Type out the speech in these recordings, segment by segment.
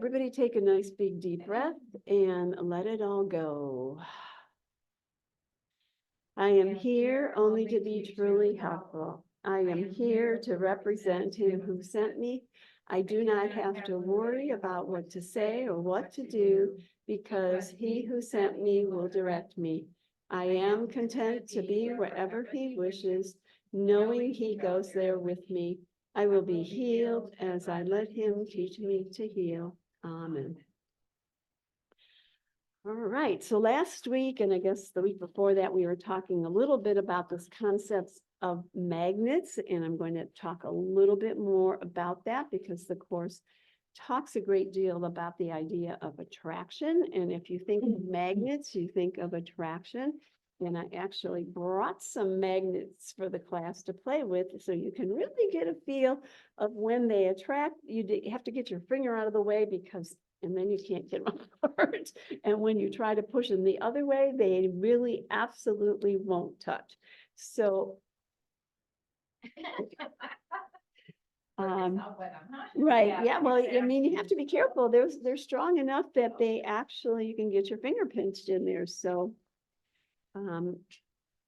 Everybody take a nice big deep breath and let it all go. I am here only to be truly helpful. I am here to represent him who sent me. I do not have to worry about what to say or what to do because he who sent me will direct me. I am content to be wherever he wishes, knowing he goes there with me. I will be healed as I let him teach me to heal. Amen. All right, so last week, and I guess the week before that, we were talking a little bit about this concepts of magnets, and I'm going to talk a little bit more about that because the course talks a great deal about the idea of attraction. And if you think of magnets, you think of attraction. And I actually brought some magnets for the class to play with, so you can really get a feel of when they attract. You have to get your finger out of the way and then you can't get them apart. And when you try to push them the other way, they really absolutely won't touch. So, right, yeah, well, I mean, you have to be careful. They're strong enough that they actually, you can get your finger pinched in there. So,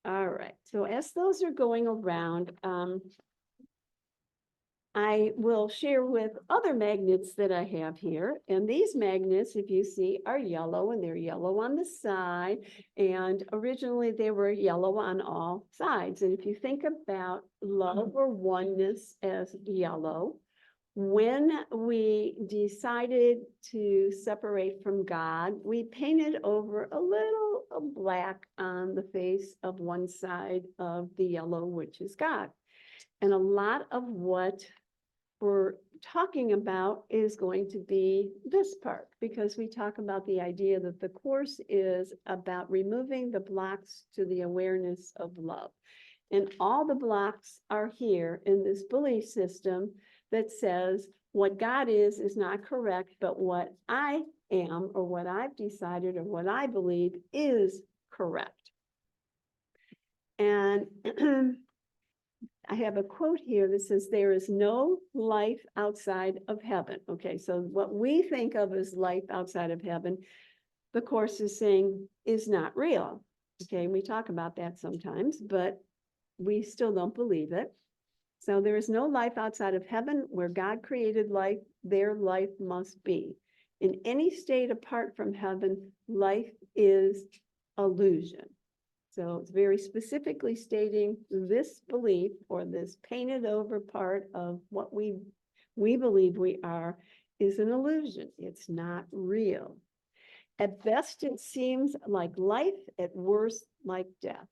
all right. So as those are going around, I will share with other magnets that I have here. And these magnets, if you see, are yellow, and they're yellow on the side. And originally they were yellow on all sides. And if you think about love or oneness as yellow, when we decided to separate from God, we painted over a little black on the face of one side of the yellow, which is God. And a lot of what we're talking about is going to be this part, because we talk about the idea that the course is about removing the blocks to the awareness of love. And all the blocks are here in this belief system that says what God is not correct, but what I am or what I've decided or what I believe is correct. And I have a quote here that says, there is no life outside of heaven. Okay, so what we think of as life outside of heaven, the course is saying is not real. Okay, we talk about that sometimes, but we still don't believe it. So there is no life outside of heaven. Where God created life, there life must be. In any state apart from heaven, life is illusion. So it's very specifically stating this belief, or this painted over part of what we believe we are, is an illusion. It's not real. At best, it seems like life, at worst, like death.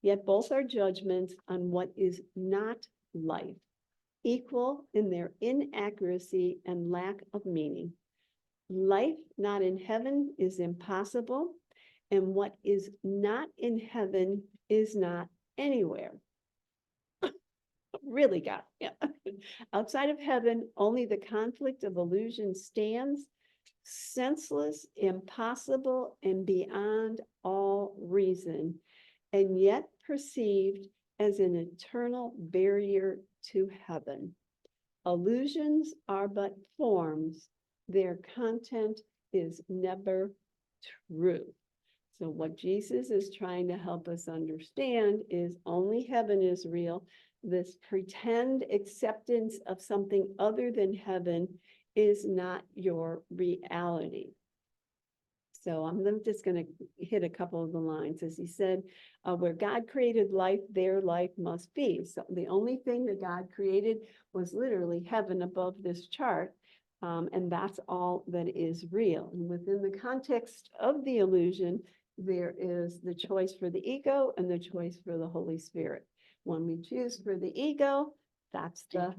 Yet both are judgments on what is not life, equal in their inaccuracy and lack of meaning. Life not in heaven is impossible, and what is not in heaven is not anywhere. Really got, yeah. Outside of heaven, only the conflict of illusion stands, senseless, impossible, and beyond all reason, and yet perceived as an eternal barrier to heaven. Illusions are but forms. Their content is never true. So what Jesus is trying to help us understand is only heaven is real. This pretend acceptance of something other than heaven is not your reality. So I'm just going to hit a couple of the lines. As he said, where God created life, there life must be. So the only thing that God created was literally heaven above this chart. And that's all that is real. And within the context of the illusion, there is the choice for the ego and the choice for the Holy Spirit. When we choose for the ego, that's the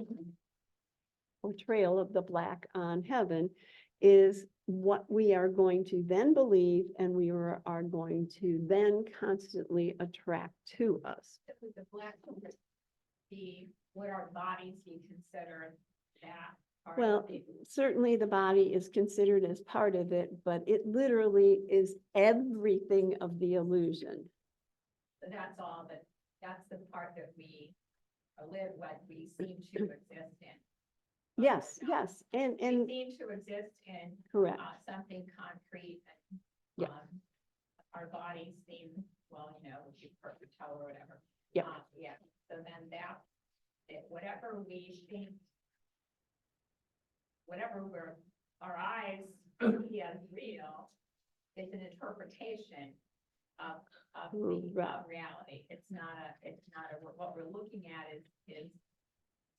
portrayal of the black on heaven, is what we are going to then believe, and we are going to then constantly attract to us. Would the black be, would our bodies be considered that? Well, certainly the body is considered as part of it, but it literally is everything of the illusion. So that's all that's the part that we live, what we seem to exist in. Yes, no. yes, and, They and, seem to exist in correct, something concrete and Yeah. our bodies seem, well, you perfect toe or whatever. Yep. Yeah, so then that, whatever we think, whatever our eyes see as real, is an interpretation of Right. of reality. It's not what we're looking at is,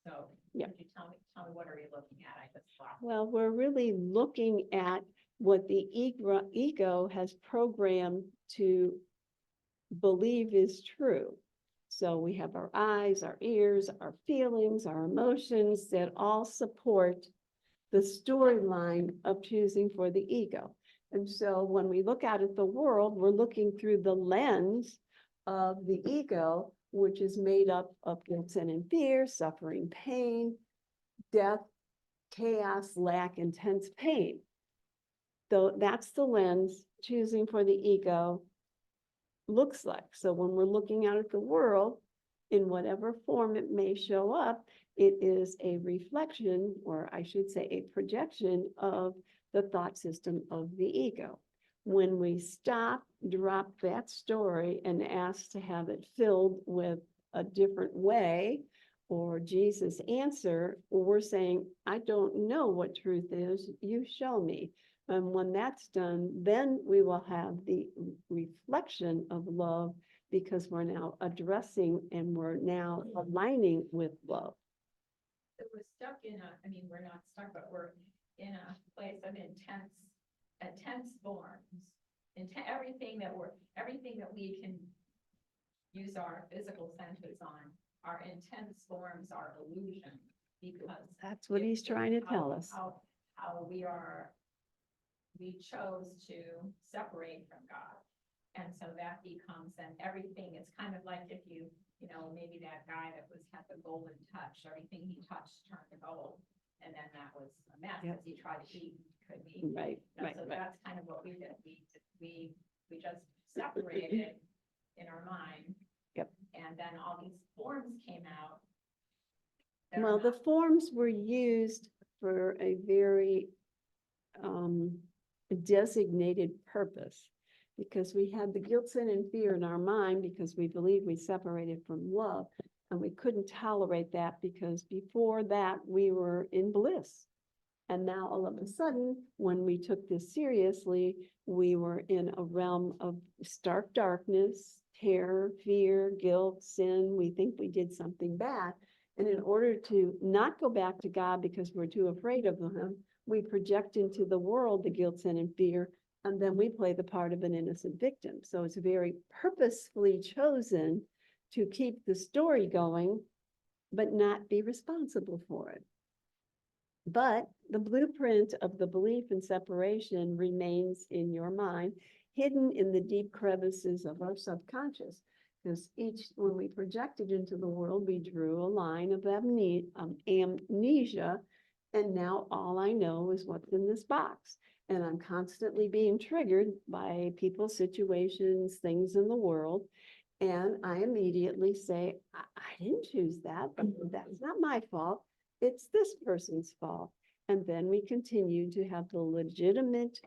so. Yeah. Could you tell me what are you looking at? I just lost. well, we're really looking at what the ego has programmed to believe is true. So we have our eyes, our ears, our feelings, our emotions that all support the storyline of choosing for the ego. And so when we look out at the world, we're looking through the lens of the ego, which is made up of guilt, sin, and fear, suffering, pain, death, chaos, lack, intense pain. So that's the lens choosing for the ego looks like. So when we're looking out at the world, in whatever form it may show up, it is a reflection, or I should say a projection of the thought system of the ego. When we stop, drop that story and ask to have it filled with a different way, or Jesus' answer, we're saying, I don't know what truth is, you show me. And when that's done, then we will have the reflection of love, because we're now addressing and we're now aligning with love. So we're stuck we're not stuck, but we're in a place of intense forms. Everything that we can use our physical senses on, our intense forms are illusion, because That's what he's trying to tell us. How we chose to separate from God. And so that becomes, and everything, it's kind of like if maybe that guy that had the golden touch, everything he touched turned to gold. And then that was a mess, Yep. because he tried to eat, couldn't eat. Right, right, So right. that's kind of what we did. We just separated in our mind. Yep. And then all these forms came out. that are Well, the not- forms were used for a very designated purpose, because we had the guilt, sin, and fear in our mind because we believed we separated from love, and we couldn't tolerate that because before that we were in bliss. And now all of a sudden, when we took this seriously, we were in a realm of stark darkness, terror, fear, guilt, sin. We think we did something bad. And in order to not go back to God because we're too afraid of him, we project into the world the guilt, sin, and fear, and then we play the part of an innocent victim. So it's very purposefully chosen to keep the story going, but not be responsible for it. But the blueprint of the belief in separation remains in your mind, hidden in the deep crevices of our subconscious. Because when we projected into the world, we drew a line of amnesia. And now all I know is what's in this box. And I'm constantly being triggered by people, situations, things in the world. And I immediately say, I didn't choose that. That's not my fault. It's this person's fault. And then we continue to have the legitimate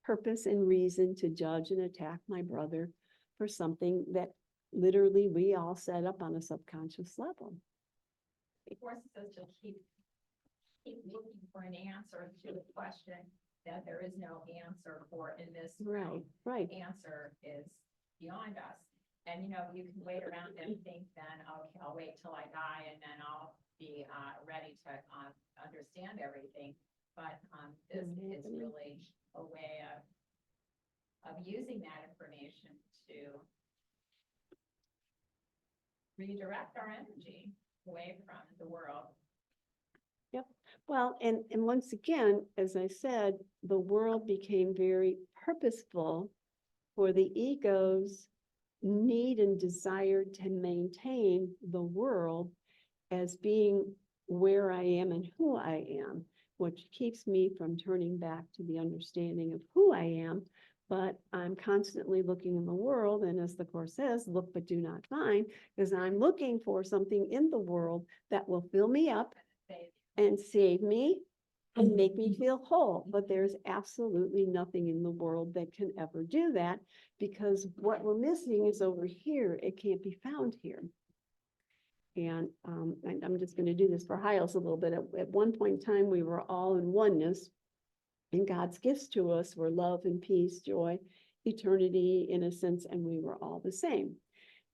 purpose and reason to judge and attack my brother for something that literally we all set up on a subconscious level. It forces us to keep looking for an answer to the question that there is no answer for in this Right, right. answer is beyond us. And you can wait around and think then, okay, I'll wait till I die and then I'll be ready to understand everything. But this is really a way of using that information to redirect our energy away from the world. Yep. Well, and once again, as I said, the world became very purposeful for the ego's need and desire to maintain the world as being where I am and who I am, which keeps me from turning back to the understanding of who I am. But I'm constantly looking in the world, and as the Course says, look but do not find, because I'm looking for something in the world that will fill me up and save me and make me feel whole. But there's absolutely nothing in the world that can ever do that, because what we're missing is over here. It can't be found here. And I'm just going to do this for Hyles a little bit. At one point in time, we were all in oneness, and God's gifts to us were love and peace, joy, eternity, innocence, and we were all the same.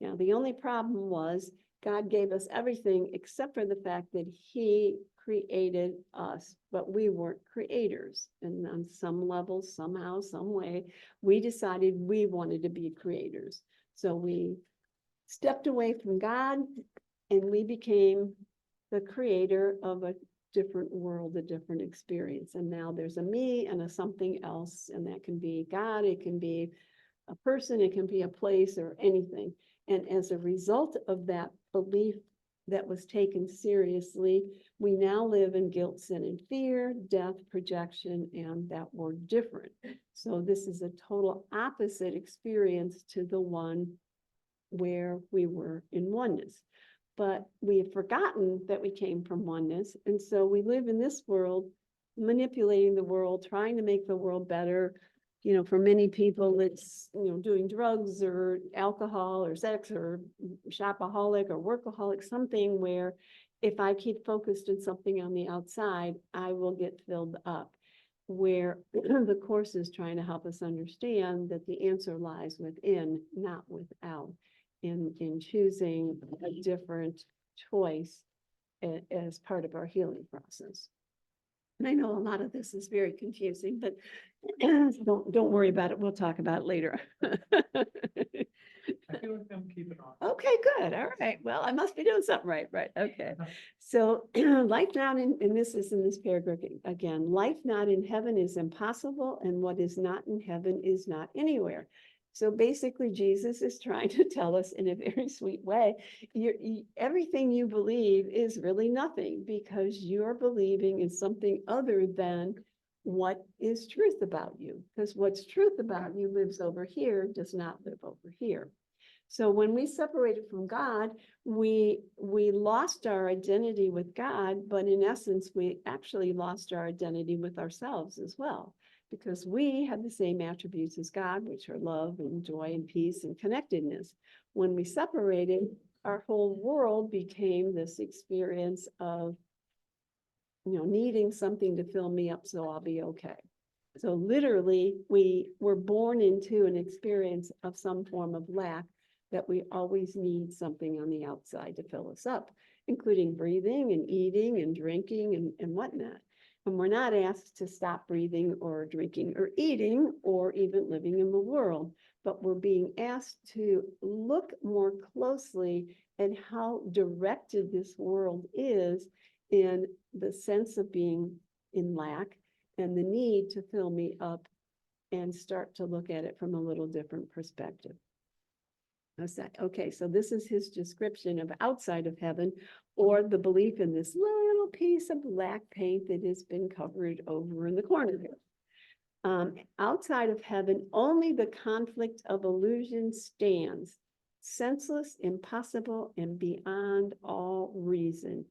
Now, the only problem was God gave us everything except for the fact that he created us, but we weren't creators. And on some level, somehow, some way, we decided we wanted to be creators. So we stepped away from God and we became the creator of a different world, a different experience. And now there's a me and a something else, and that can be God, it can be a person, it can be a place or anything. And as a result of that belief that was taken seriously, we now live in guilt, sin, and fear, death, projection, and that we're different. So this is a total opposite experience to the one where we were in oneness. But we have forgotten that we came from oneness. And so we live in this world, manipulating the world, trying to make the world better. You know, for many people, it's, you know, doing drugs or alcohol or sex or shopaholic or workaholic, something where if I keep focused on something on the outside, I will get filled up. Where the Course is trying to help us understand that the answer lies within, not without, in choosing a different choice as part of our healing process. And I know a lot of this is very confusing, but don't worry about it. We'll talk about it later. I feel like I'm keeping on. Okay, good. All right. Well, I must be doing something right. Right. Okay. So life not in, and this is in this paragraph again, life not in heaven is impossible, and what is not in heaven is not anywhere. So basically, Jesus is trying to tell us in a very sweet way, everything you believe is really nothing, because you're believing in something other than what is truth about you. Because what's truth about you lives over here, does not live over here. So when we separated from God, we lost our identity with God, but in essence, we actually lost our identity with ourselves as well, because we have the same attributes as God, which are love and joy and peace and connectedness. When we separated, our whole world became this experience of, you know, needing something to fill me up so I'll be okay. So literally, we were born into an experience of some form of lack, that we always need something on the outside to fill us up, including breathing and eating and drinking and whatnot. And we're not asked to stop breathing or drinking or eating or even living in the world, but we're being asked to look more closely at how directed this world is in the sense of being in lack and the need to fill me up, and start to look at it from a little different perspective. Okay, so this is his description of outside of heaven, or the belief in this little piece of black paint that has been covered over in the corner here. Outside of heaven, only the conflict of illusion stands, senseless, impossible, and beyond all reason,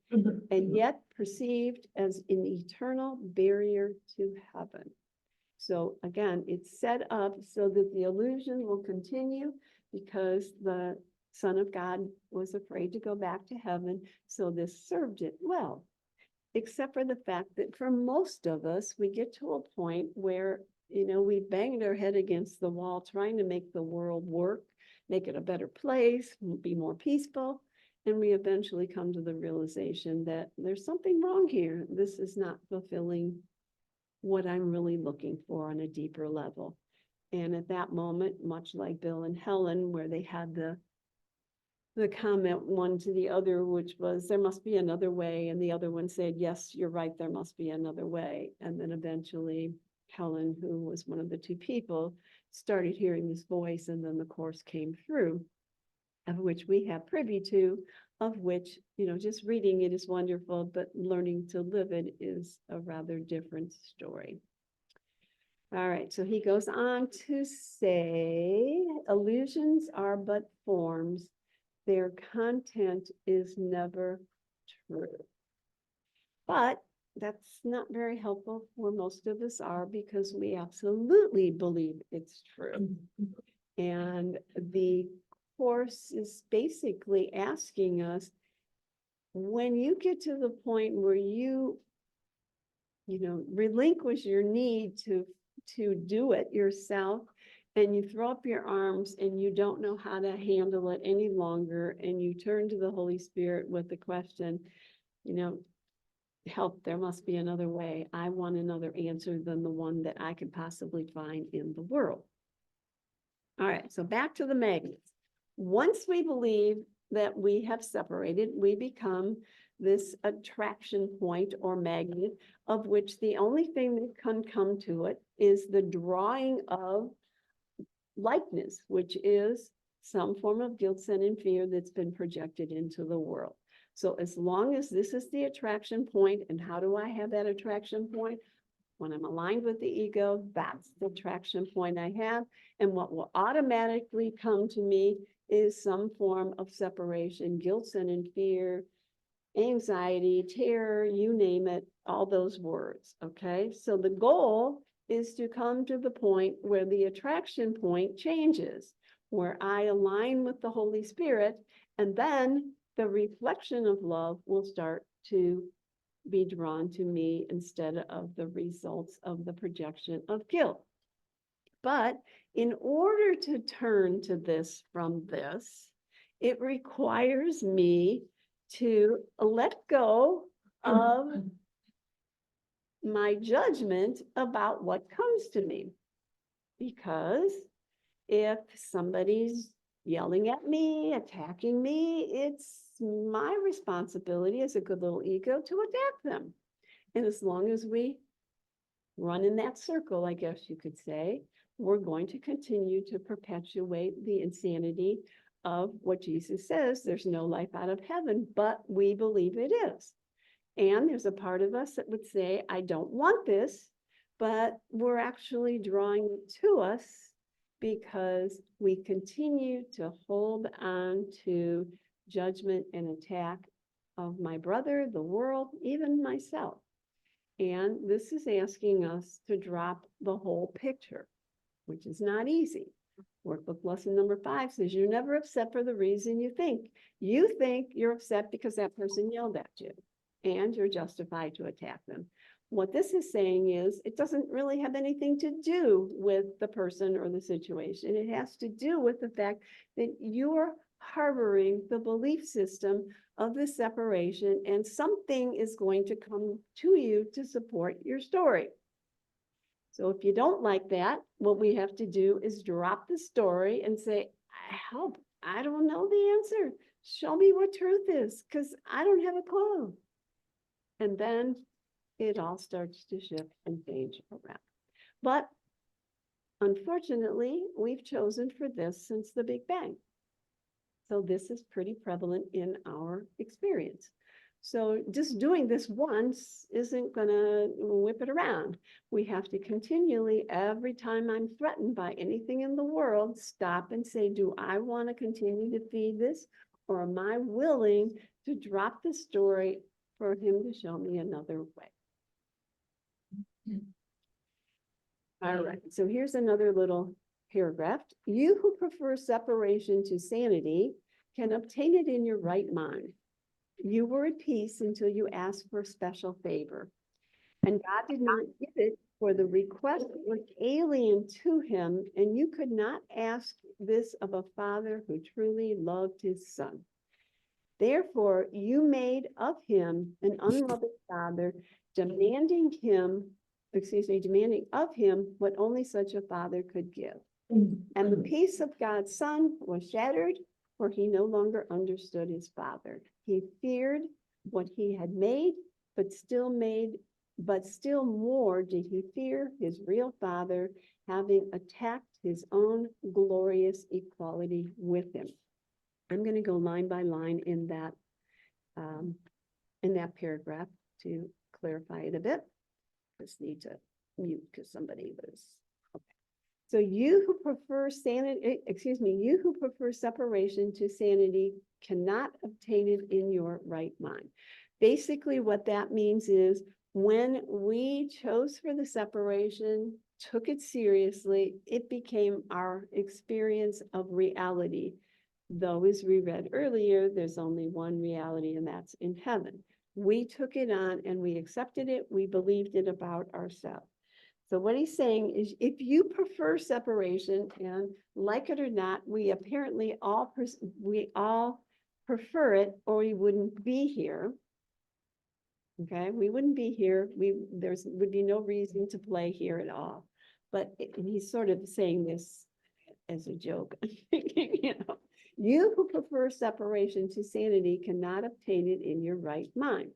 and yet perceived as an eternal barrier to heaven. So again, it's set up so that the illusion will continue, because the Son of God was afraid to go back to heaven. So this served it well, except for the fact that for most of us, we get to a point where, you know, we banged our head against the wall trying to make the world work, make it a better place, be more peaceful. And we eventually come to the realization that there's something wrong here. This is not fulfilling what I'm really looking for on a deeper level. And at that moment, much like Bill and Helen, where they had the comment one to the other, which was, there must be another way. And the other one said, yes, you're right, there must be another way. And then eventually Helen, who was one of the two people, started hearing this voice, and then the Course came through, of which we have privy to, of which, you know, just reading it is wonderful, but learning to live it is a rather different story. All right, so he goes on to say, illusions are but forms. Their content is never true. But that's not very helpful where most of us are, because we absolutely believe it's true. And the course is basically asking us, when you get to the point where you relinquish your need to do it yourself, and you throw up your arms and you don't know how to handle it any longer, and you turn to the Holy Spirit with the question, help, there must be another way. I want another answer than the one that I could possibly find in the world. All right, so back to the magnets. Once we believe that we have separated, we become this attraction point or magnet, of which the only thing that can come to it is the drawing of likeness, which is some form of guilt, sin, and fear that's been projected into the world. So as long as this is the attraction point, and how do I have that attraction point? When I'm aligned with the ego, that's the attraction point I have. And what will automatically come to me is some form of separation, guilt, sin, and fear, anxiety, terror, you name it, all those words, okay? So the goal is to come to the point where the attraction point changes, where I align with the Holy Spirit, and then the reflection of love will start to be drawn to me instead of the results of the projection of guilt. But in order to turn to this from this, it requires me to let go of my judgment about what comes to me. Because if somebody's yelling at me, attacking me, it's my responsibility as a good little ego to attack them. And as long as we run in that circle, I guess you could say, we're going to continue to perpetuate the insanity of what Jesus says, there's no life out of heaven, but we believe it is. And there's a part of us that would say, I don't want this, but we're actually drawing it to us because we continue to hold on to judgment and attack of my brother, the world, even myself. And this is asking us to drop the whole picture, which is not easy. Workbook lesson number 5 says you're never upset for the reason you think. You think you're upset because that person yelled at you, and you're justified to attack them. What this is saying is it doesn't really have anything to do with the person or the situation. It has to do with the fact that you're harboring the belief system of the separation, and something is going to come to you to support your story. So if you don't like that, what we have to do is drop the story and say, help, I don't know the answer. Show me what truth is, because I don't have a clue. And then it all starts to shift and change around. But unfortunately, we've chosen for this since the Big Bang. So this is pretty prevalent in our experience. So just doing this once isn't going to whip it around. We have to continually, every time I'm threatened by anything in the world, stop and say, do I want to continue to feed this? Or am I willing to drop the story for him to show me another way? All right, so here's another little paragraph. You who prefer separation to sanity can obtain it in your right mind. You were at peace until you asked for a special favor. And God did not give it, for the request was alien to him, and you could not ask this of a father who truly loved his son. Therefore, you made of him an unloving father, demanding of him what only such a father could give. And the peace of God's son was shattered, for he no longer understood his father. He feared what he had made, but still more did he fear his real father, having attacked his own glorious equality with him. I'm going to go line by line in that paragraph to clarify it a bit. Just need to mute because somebody was. So you who prefer you who prefer separation to sanity cannot obtain it in your right mind. basically what that means is when we chose for the separation, took it seriously, it became our experience of reality. Though, as we read earlier, there's only one reality, and that's in heaven. We took it on and we accepted it. We believed it about ourselves. So what he's saying is, if you prefer separation, and like it or not, we apparently all prefer it, or we wouldn't be here. Okay, we wouldn't be here. Would be no reason to play here at all. But and he's sort of saying this as a joke. You know, you who prefer separation to sanity cannot obtain it in your right mind,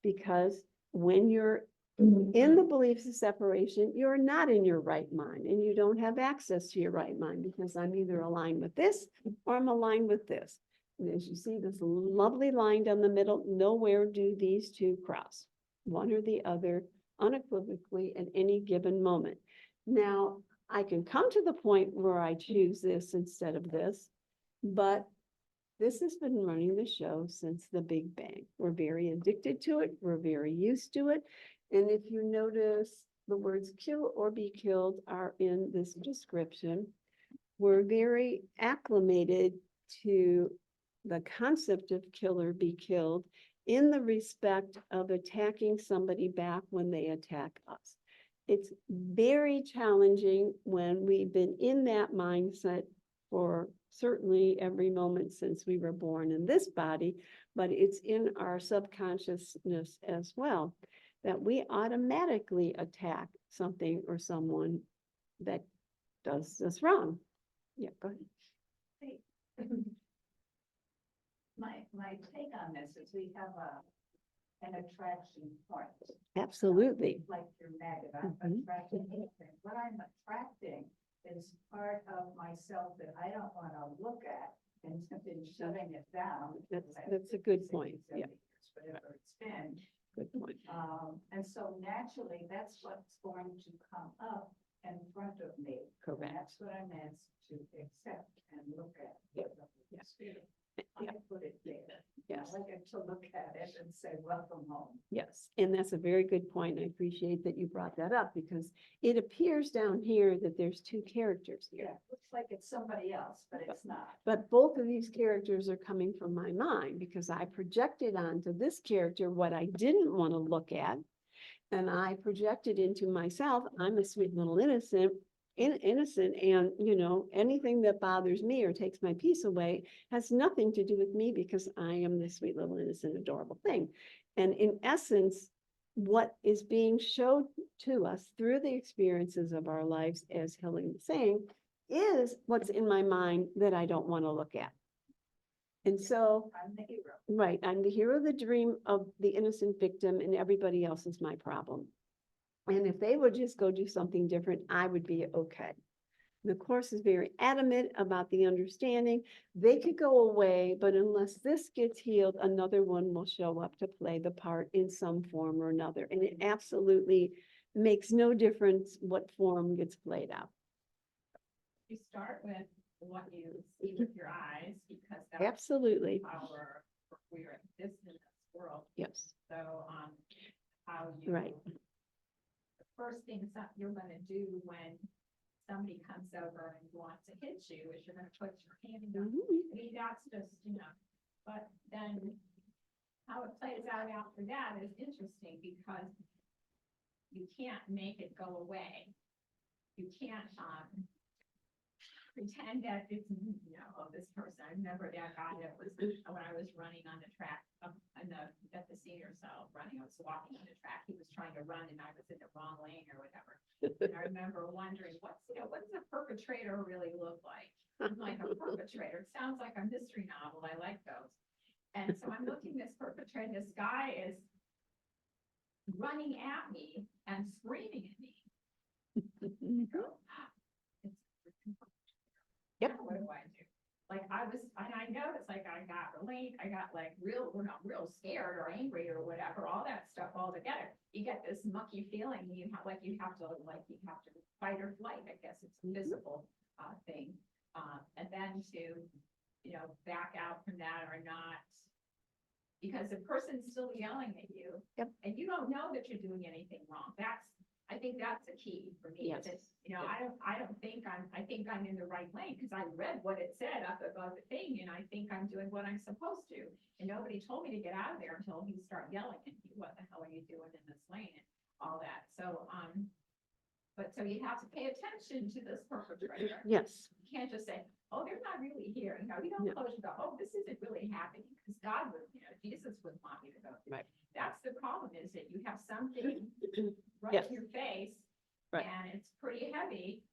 because when you're in the beliefs of separation, you're not in your right mind, and you don't have access to your right mind, because I'm either aligned with this or I'm aligned with this. And as you see this lovely line down the middle, nowhere do these two cross, one or the other, unequivocally at any given moment. Now, I can come to the point where I choose this instead of this, but this has been running the show since the Big Bang. We're very addicted to it. We're very used to it. And if you notice, the words kill or be killed are in this description. We're very acclimated to the concept of kill or be killed in the respect of attacking somebody back when they attack us. It's very challenging when we've been in that mindset for certainly every moment since we were born in this body, but it's in our subconsciousness as well, that we automatically attack something or someone that does us wrong. Yeah, go ahead. My take on this is we have an attraction point. Absolutely. Like your magnet, I'm attracting anything. What I'm attracting is part of myself that I don't want to look at and been shutting it down. That's a good point. Yeah. Whatever it's been. Good point. And so naturally, that's what's going to come up in front of me. Correct. And that's what I'm asked to accept and look at. Yeah. I put it there. Yes. I like it to look at it and say, welcome home. Yes, and that's a very good point. I appreciate that you brought that up, because it appears down here that there's two characters here. Yeah, looks like it's somebody else, but it's not. But both of these characters are coming from my mind, because I projected onto this character what I didn't want to look at. And I projected into myself, I'm a sweet little innocent, and you know, anything that bothers me or takes my peace away has nothing to do with me, because I am this sweet little innocent adorable thing. And in essence, what is being shown to us through the experiences of our lives, as Helen was saying, is what's in my mind that I don't want to look at. And so, I'm the hero. right, I'm the hero of the dream of the innocent victim, and everybody else is my problem. And if they would just go do something different, I would be okay. The Course is very adamant about the understanding. They could go away, but unless this gets healed, another one will show up to play the part in some form or another. And it absolutely makes no difference what form gets played out. You start with what you see with your eyes, because that's Absolutely. we're existing in this world. Yes. So, how you. Right. The first thing that you're gonna do when somebody comes over and wants to hit you is you're gonna put your hand in their, I mean, that's just, you know, but then how it plays out after that is interesting, because you can't make it go away. You can't, pretend that it's, you know, oh, this person, I remember that guy that was, when I was running on the track, at the senior cell running, I was walking on the track, he was trying to run and I was in the wrong lane or whatever. And I remember wondering, what does a perpetrator really look like? I'm like, a perpetrator, it sounds like a mystery novel, I like those. And so I'm looking at this perpetrator, this guy is running at me and screaming at me. I go, Yep. what do I do? Like and I noticed, like I got like real scared or angry or whatever, all that stuff all together. You get this mucky feeling, you have to fight or flight, I guess it's a physical thing. And then to, you know, back out from that or not Because the person's still yelling at you. Yep. And you don't know that you're doing anything wrong. I think that's a key for me. Yes. Is I don't think I think I'm in the right lane because I read what it said up above the thing and I think I'm doing what I'm supposed to. And nobody told me to get out of there until he started yelling at me, what the hell are you doing in this lane and all that. So, so you have to pay attention to this perpetrator. Yes, You can't just say, oh, they're not really here. You don't No. close your door. Oh, this isn't really happening because God would, Jesus would want you to go. Right. That's the problem is that you have something right Yes. in your face Right. and it's pretty heavy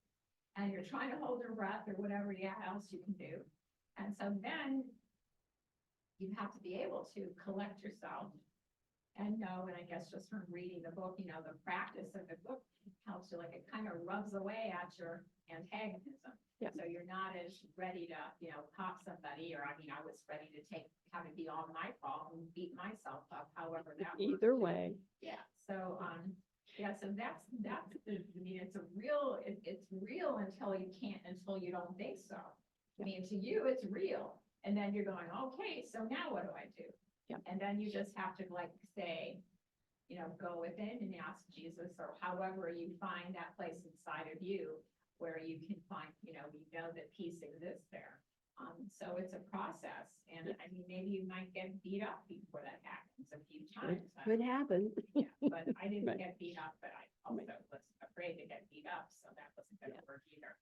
and you're trying to hold your breath or whatever else you can do. And so then you have to be able to collect yourself and know, and I guess just from reading the book, the practice of the book helps you, like it kind of rubs away at your antagonism. Yep. So you're not as ready to, pop somebody, or I was ready to have it be all my fault and beat myself up, however that works. either way. Yeah, so, so that's, it's real until you don't think so. I mean, to you, it's real. And then you're going, okay, so now what do I do? Yep. And then you just have to say, go within and ask Jesus, or however you find that place inside of you where you can find, that peace exists there. So it's a process. And I mean, maybe you might get beat up before that happens a few times. Could happen. Yeah, but I didn't Right. get beat up, but I also was afraid to get beat up, so that wasn't gonna work either.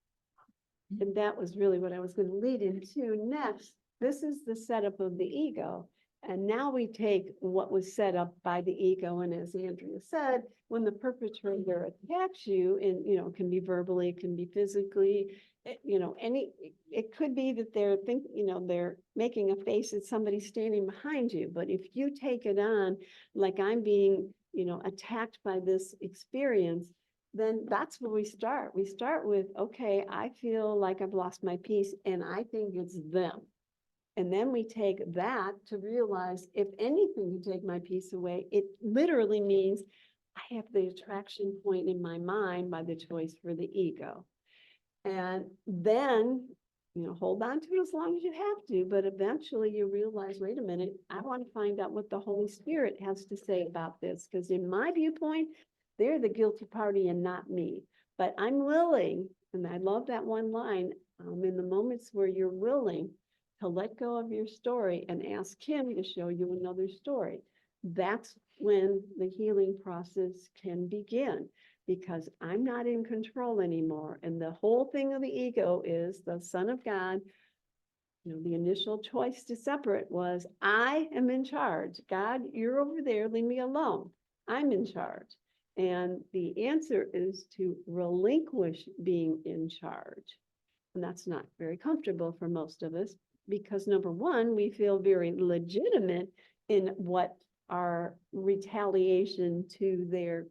And that was really what I was going to lead into next. This is the setup of the ego. And now we take what was set up by the ego. And as Andrea said, when the perpetrator attacks you, and, it can be verbally, it can be physically, it could be that they're making a face at somebody standing behind you. But if you take it on, like I'm being, attacked by this experience, then that's where we start. We start with, okay, I feel like I've lost my peace and I think it's them. And then we take that to realize if anything can take my peace away, it literally means I have the attraction point in my mind by the choice for the ego. And then, hold on to it as long as you have to, but eventually you realize, wait a minute, I want to find out what the Holy Spirit has to say about this, because in my viewpoint, they're the guilty party and not me. But I'm willing, and I love that one line, in the moments where you're willing to let go of your story and ask him to show you another story. That's when the healing process can begin, because I'm not in control anymore. And the whole thing of the ego is the Son of God. The initial choice to separate was, I am in charge. God, you're over there, leave me alone. I'm in charge. And the answer is to relinquish being in charge. And that's not very comfortable for most of us, because number one, we feel very legitimate in what our retaliation to their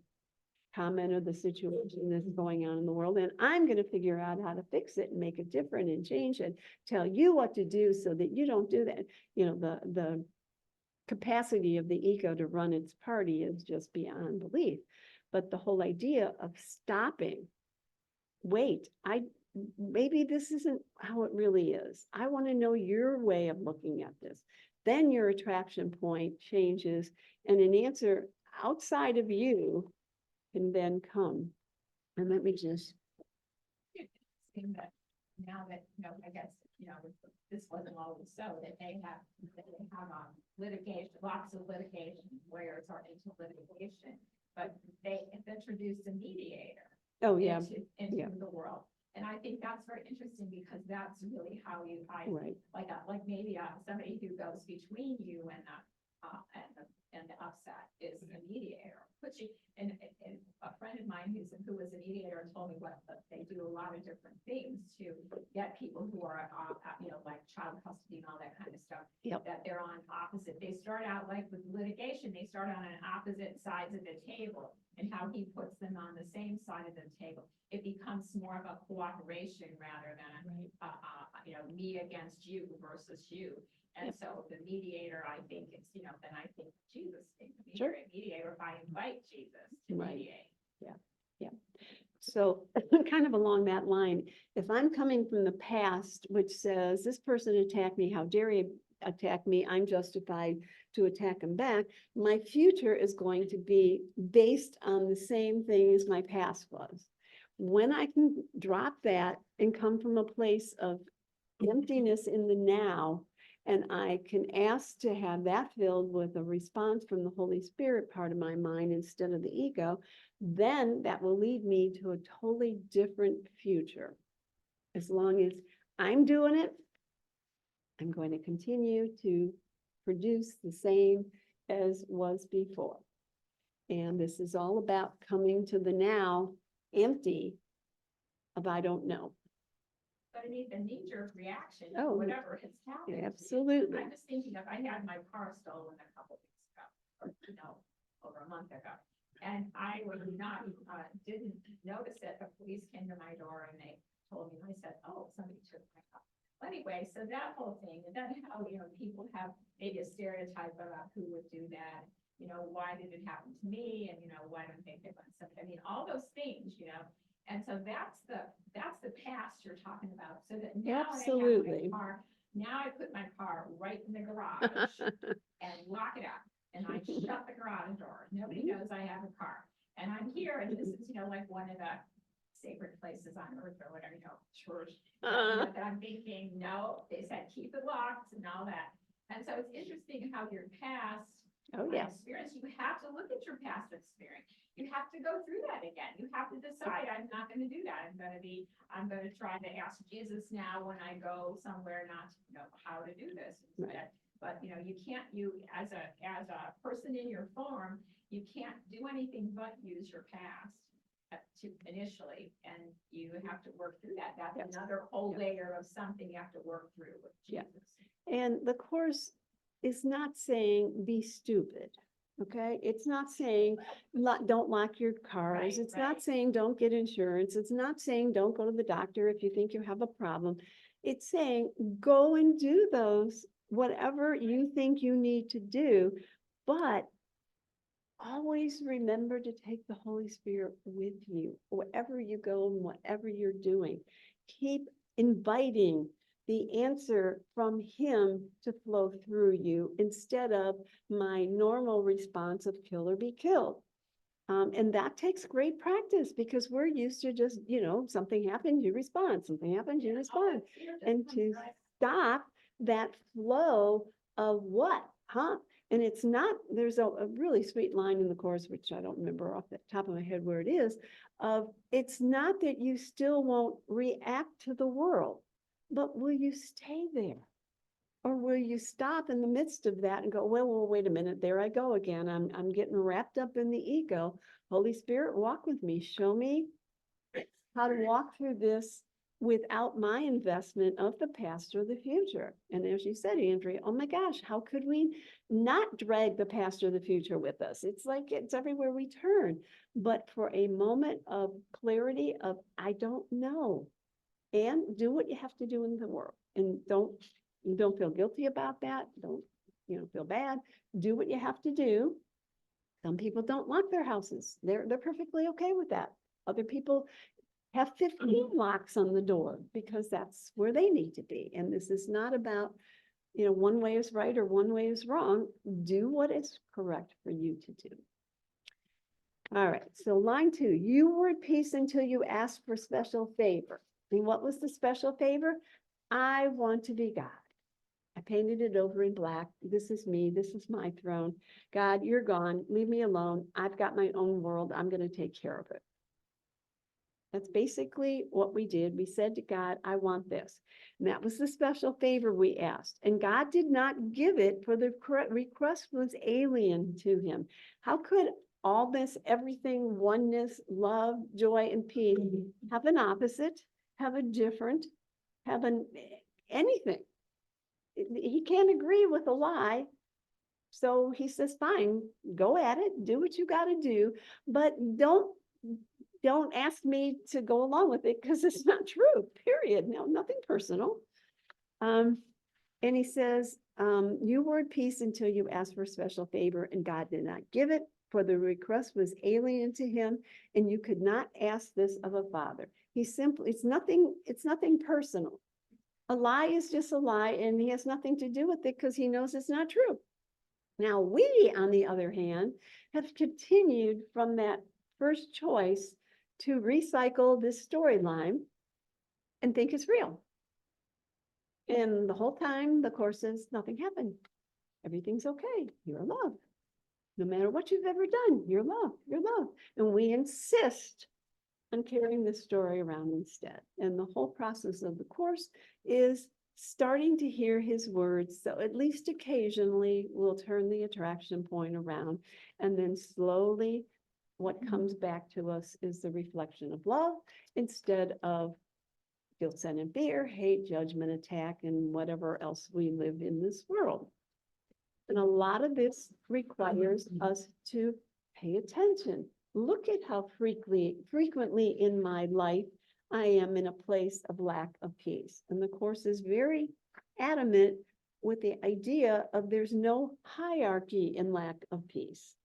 comment or the situation that's going on in the world. And I'm going to figure out how to fix it and make it different and change it, tell you what to do so that you don't do that. The capacity of the ego to run its party is just beyond belief. But the whole idea of stopping, wait, maybe this isn't how it really is. I want to know your way of looking at this. Then your attraction point changes and an answer outside of you can then come. And let me just. That now that, I guess, this wasn't always so, that they have litigation, lots of litigation, lawyers are into litigation, but they have introduced a mediator. Oh, yeah. Into the world. And I think that's very interesting because that's really how Right. like maybe somebody who goes between you and the upset is a mediator. And a friend of mine who was a mediator told me they do a lot of different things to get people who are, like child custody and all that kind of stuff. Yep. That they're on opposite. They start out like with litigation, they start on an opposite sides of the table, and how he puts them on the same side of the table. It becomes more of a cooperation rather than me against you versus you. And so the mediator, I think it's, then I think Jesus being the Sure. mediator, if I invite Jesus to Right. mediate. Yeah. So kind of along that line, if I'm coming from the past, which says this person attacked me, how dare attack me, I'm justified to attack him back. My future is going to be based on the same thing as my past was. When I can drop that and come from a place of emptiness in the now, and I can ask to have that filled with a response from the Holy Spirit part of my mind instead of the ego, then that will lead me to a totally different future. As long as I'm doing it, I'm going to continue to produce the same as was before. And this is all about coming to the now empty of I don't know. But I mean, the knee-jerk reaction, Oh, whatever has happened. Absolutely. I'm just thinking of, I had my car stolen a couple weeks ago, or, over a month ago. And I was not, didn't notice it. The police came to my door and they told me, I said, oh, somebody took my car. Well, anyway, so that whole thing, and then how, people have maybe a stereotype about who would do that. Why did it happen to me? And, why don't they pick on somebody? I mean, all those things, And so that's the past you're talking about. So that now I have Absolutely. my car, now I put my car right in the garage and lock it up. And I shut the garage door. Nobody knows I have a car. And I'm here, and this is, like one of the sacred places on earth or whatever, church. That I'm thinking, no, they said keep it locked and all that. And so it's interesting how your past experience, you have to look at your past experience. You have to go through that again. You have to decide, I'm not going to do that. I'm going to try to ask Jesus now when I go somewhere not to know how to do this. Right. But, you can't, as a person in your form, you can't do anything but use your past to initially, and you have to work through that. That's another whole layer of something you have to work through with Jesus. And the Course is not saying be stupid. Okay, it's not saying don't lock your cars. Right, It's not right. saying don't get insurance. It's not saying don't go to the doctor if you think you have a problem. It's saying go and do those, whatever you think you need to do, but always remember to take the Holy Spirit with you wherever you go and whatever you're doing. Keep inviting the answer from him to flow through you instead of my normal response of kill or be killed. And that takes great practice because we're used to just, something happens, you respond, something happens, you respond. And to stop that flow of what, huh? And it's not, there's a really sweet line in the Course, which I don't remember off the top of my head where it is, of it's not that you still won't react to the world, but will you stay there? Or will you stop in the midst of that and go, well, wait a minute, there I go again. I'm getting wrapped up in the ego. Holy Spirit, walk with me. Show me how to walk through this without my investment of the past or the future. And as you said, Andrea, oh my gosh, how could we not drag the past or the future with us? It's like it's everywhere we turn. But for a moment of clarity of, I don't know, and do what you have to do in the world. And don't feel guilty about that. Don't, feel bad. Do what you have to do. Some people don't lock their houses. They're perfectly okay with that. Other people have 15 locks on the door because that's where they need to be. And this is not about, one way is right or one way is wrong. Do what is correct for you to do. All right, so line 2, you were at peace until you asked for special favor. And what was the special favor? I want to be God. I painted it over in black. This is me. This is my throne. God, you're gone. Leave me alone. I've got my own world. I'm going to take care of it. That's basically what we did. We said to God, I want this. And that was the special favor we asked. And God did not give it, for the request was alien to him. How could all this, everything, oneness, love, joy, and peace have an opposite, have a different, have anything? He can't agree with a lie. So he says, fine, go at it, do what you got to do, but don't ask me to go along with it because it's not true, period. No, nothing personal. And he says, you were at peace until you asked for a special favor, and God did not give it, for the request was alien to him, and you could not ask this of a father. He simply, it's nothing personal. A lie is just a lie, and he has nothing to do with it because he knows it's not true. Now, we, on the other hand, have continued from that first choice to recycle this storyline and think it's real. And the whole time, the Course says nothing happened. Everything's okay. You're loved. No matter what you've ever done, you're loved. You're loved. And we insist on carrying this story around instead. And the whole process of the Course is starting to hear his words. So at least occasionally we'll turn the attraction point around. And then slowly what comes back to us is the reflection of love instead of guilt, sin, and fear, hate, judgment, attack, and whatever else we live in this world. And a lot of this requires us to pay attention. Look at how frequently in my life I am in a place of lack of peace. And the Course is very adamant with the idea of there's no hierarchy in lack of peace.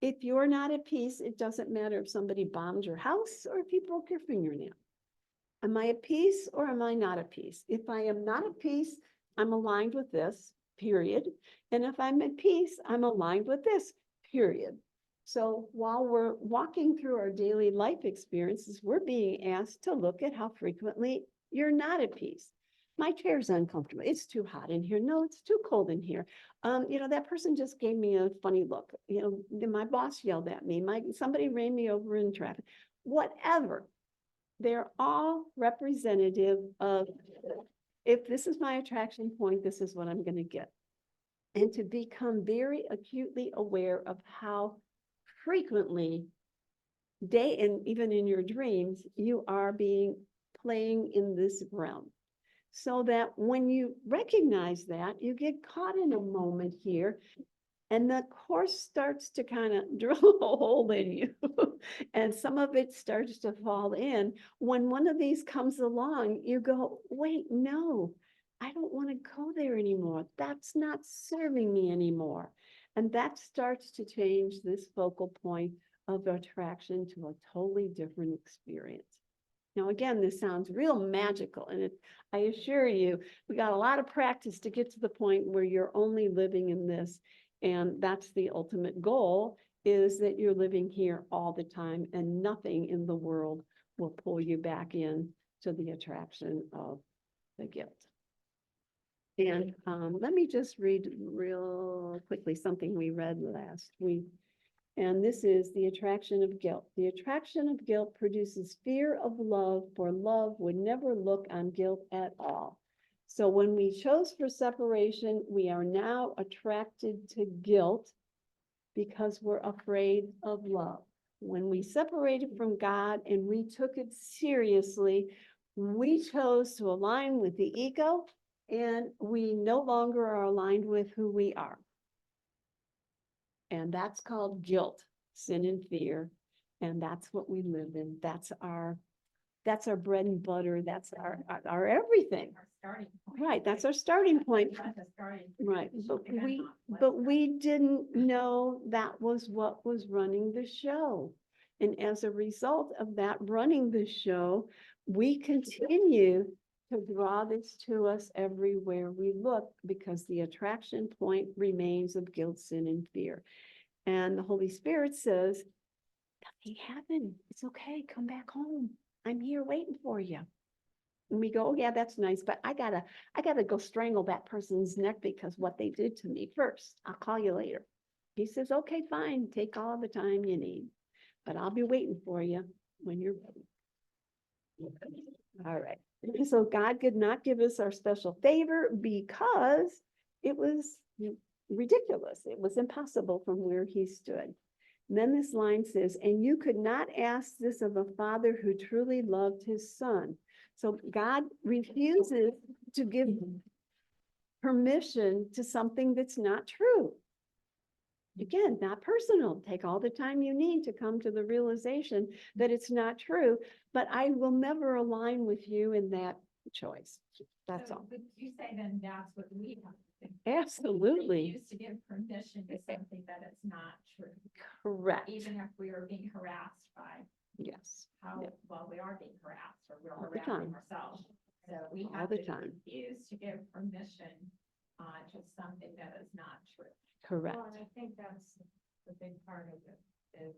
If you're not at peace, it doesn't matter if somebody bombed your house or if you broke your fingernail. Am I at peace or am I not at peace? If I am not at peace, I'm aligned with this, period. And if I'm at peace, I'm aligned with this, period. So while we're walking through our daily life experiences, we're being asked to look at how frequently you're not at peace. My chair's uncomfortable. It's too hot in here. No, it's too cold in here. That person just gave me a funny look. My boss yelled at me. Somebody ran me over in traffic. Whatever. They're all representative of, if this is my attraction point, this is what I'm going to get. And to become very acutely aware of how frequently, day and even in your dreams, you are playing in this realm. So that when you recognize that, you get caught in a moment here, and the Course starts to kind of drill a hole in you. And some of it starts to fall in. When one of these comes along, you go, wait, no, I don't want to go there anymore. That's not serving me anymore. And that starts to change this focal point of attraction to a totally different experience. Now, again, this sounds real magical, and I assure you, we got a lot of practice to get to the point where you're only living in this. And that's the ultimate goal, is that you're living here all the time and nothing in the world will pull you back in to the attraction of the guilt. And let me just read real quickly something we read last week. And this is the attraction of guilt. The attraction of guilt produces fear of love, for love would never look on guilt at all. So when we chose for separation, we are now attracted to guilt because we're afraid of love. When we separated from God and we took it seriously, we chose to align with the ego, and we no longer are aligned with who we are. And that's called guilt, sin, and fear. And that's what we live in. That's our bread and butter. That's our everything. Our starting point. Right, that's our starting point. That's the starting Right, point. but we didn't know that was what was running the show. And as a result of that running the show, we continue to draw this to us everywhere we look, because the attraction point remains of guilt, sin, and fear. And the Holy Spirit says, nothing happened. It's okay. Come back home. I'm here waiting for you. And we go, oh, yeah, that's nice, but I gotta go strangle that person's neck because what they did to me first. I'll call you later. He says, okay, fine. Take all the time you need, but I'll be waiting for you when you're ready. All right. So God did not give us our special favor because it was ridiculous. It was impossible from where he stood. And then this line says, and you could not ask this of a father who truly loved his son. So God refuses to give permission to something that's not true. Again, not personal. Take all the time you need to come to the realization that it's not true, but I will never align with you in that choice. That's all. Would you say then that's what we have to think? Absolutely. Refuse to give permission to something that is not true, Correct. even if we are being harassed by Yes. how, Yeah. well, we are being harassed, or we're All the harassing time. ourselves. So we All have the to time. refuse to give permission to something that is not true. Correct. Well, and I think that's the big part of it, it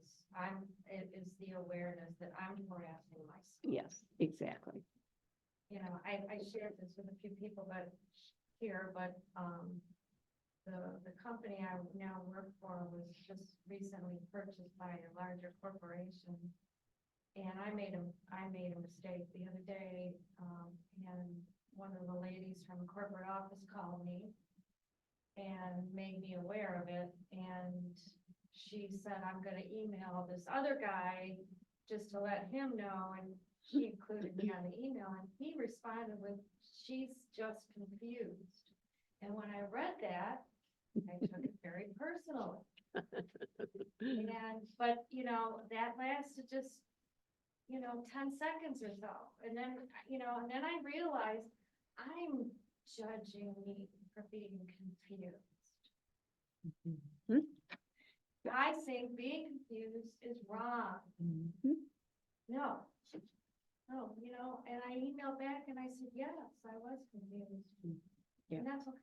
is the awareness that I'm harassing myself. Yes, exactly. You know, I shared this with a few people, but the company I now work for was just recently purchased by a larger corporation. And I made a mistake the other day, and one of the ladies from the corporate office called me and made me aware of it, and she said, I'm gonna email this other guy just to let him know, and she included me on the email, and he responded with, she's just confused. And when I read that, I took it very personally. But you know, that lasted just, 10 seconds or so. And then I realized I'm judging me for being confused. Mhm. I think being confused is wrong. Mhm. No, and I emailed back and I said, yes, I was confused. Yeah. And that's okay.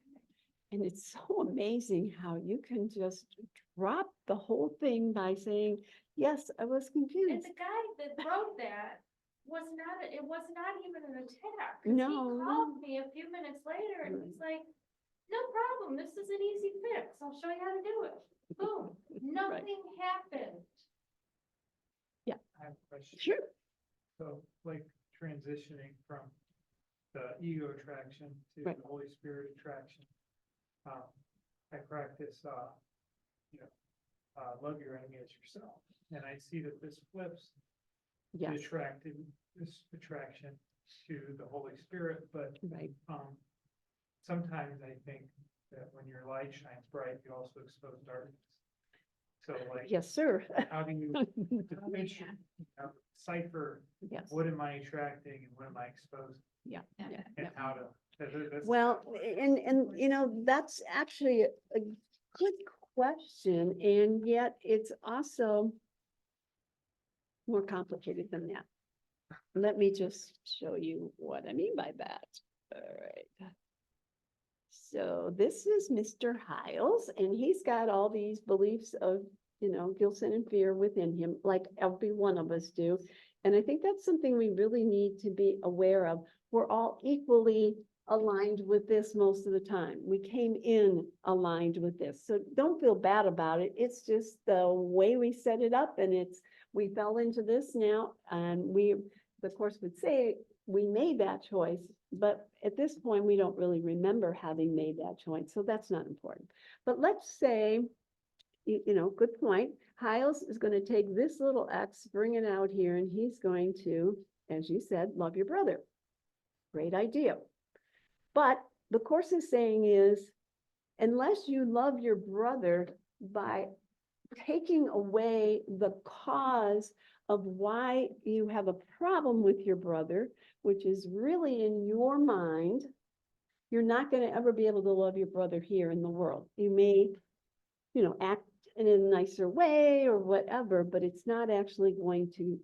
And it's so amazing how you can just drop the whole thing by saying, yes, I was And confused. the guy that wrote that it was not even an attack. 'Cause No. He called me a few minutes later and he's like, no problem, this is an easy fix. I'll show you how to do it. Boom, nothing happened. I have a question. Sure. So like transitioning from the ego attraction to Right. the Holy Spirit attraction. I practice, love your enemy as yourself. And I see that this flips the Yes, this attraction to the Holy Spirit, but right. sometimes I think that when your light shines bright, you also expose darkness. So like, Yes, sir. how do you differentiate, cipher, Yes. what am I attracting and what am I exposing? Yeah. Yeah. yeah, And yeah. how to. That's- Well, and that's actually a good question, and yet it's also more complicated than that. Let me just show you what I mean by that. All right. So this is Mr. Hiles, and he's got all these beliefs of, guilt, sin, and fear within him, like every one of us do. And I think that's something we really need to be aware of. We're all equally aligned with this most of the time. We came in aligned with this. So don't feel bad about it. It's just the way we set it up, and we fell into this now, and the course would say we made that choice, but at this point, we don't really remember having made that choice, so that's not important. But let's say, good point, Hiles is going to take this little X, bring it out here, and he's going to, as you said, love your brother. Great idea. But the course is saying is, unless you love your brother by taking away the cause of why you have a problem with your brother, which is really in your mind, you're not going to ever be able to love your brother here in the world. You may, act in a nicer way or whatever, but it's not actually going to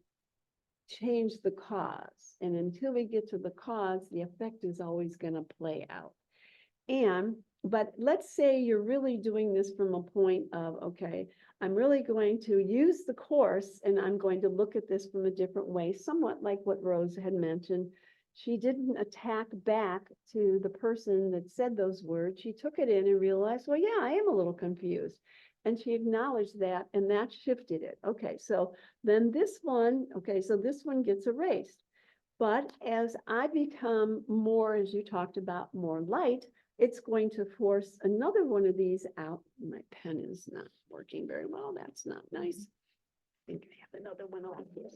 change the cause. And until we get to the cause, the effect is always going to play out. But let's say you're really doing this from a point of, okay, I'm really going to use the course and I'm going to look at this from a different way, somewhat like what Rose had mentioned. She didn't attack back to the person that said those words. She took it in and realized, well, yeah, I am a little confused. And she acknowledged that, and that shifted it. Okay, so then this one gets erased. But as I become more, as you talked about, more light, it's going to force another one of these out. My pen is not working very well. That's not nice. I think I have another one on here.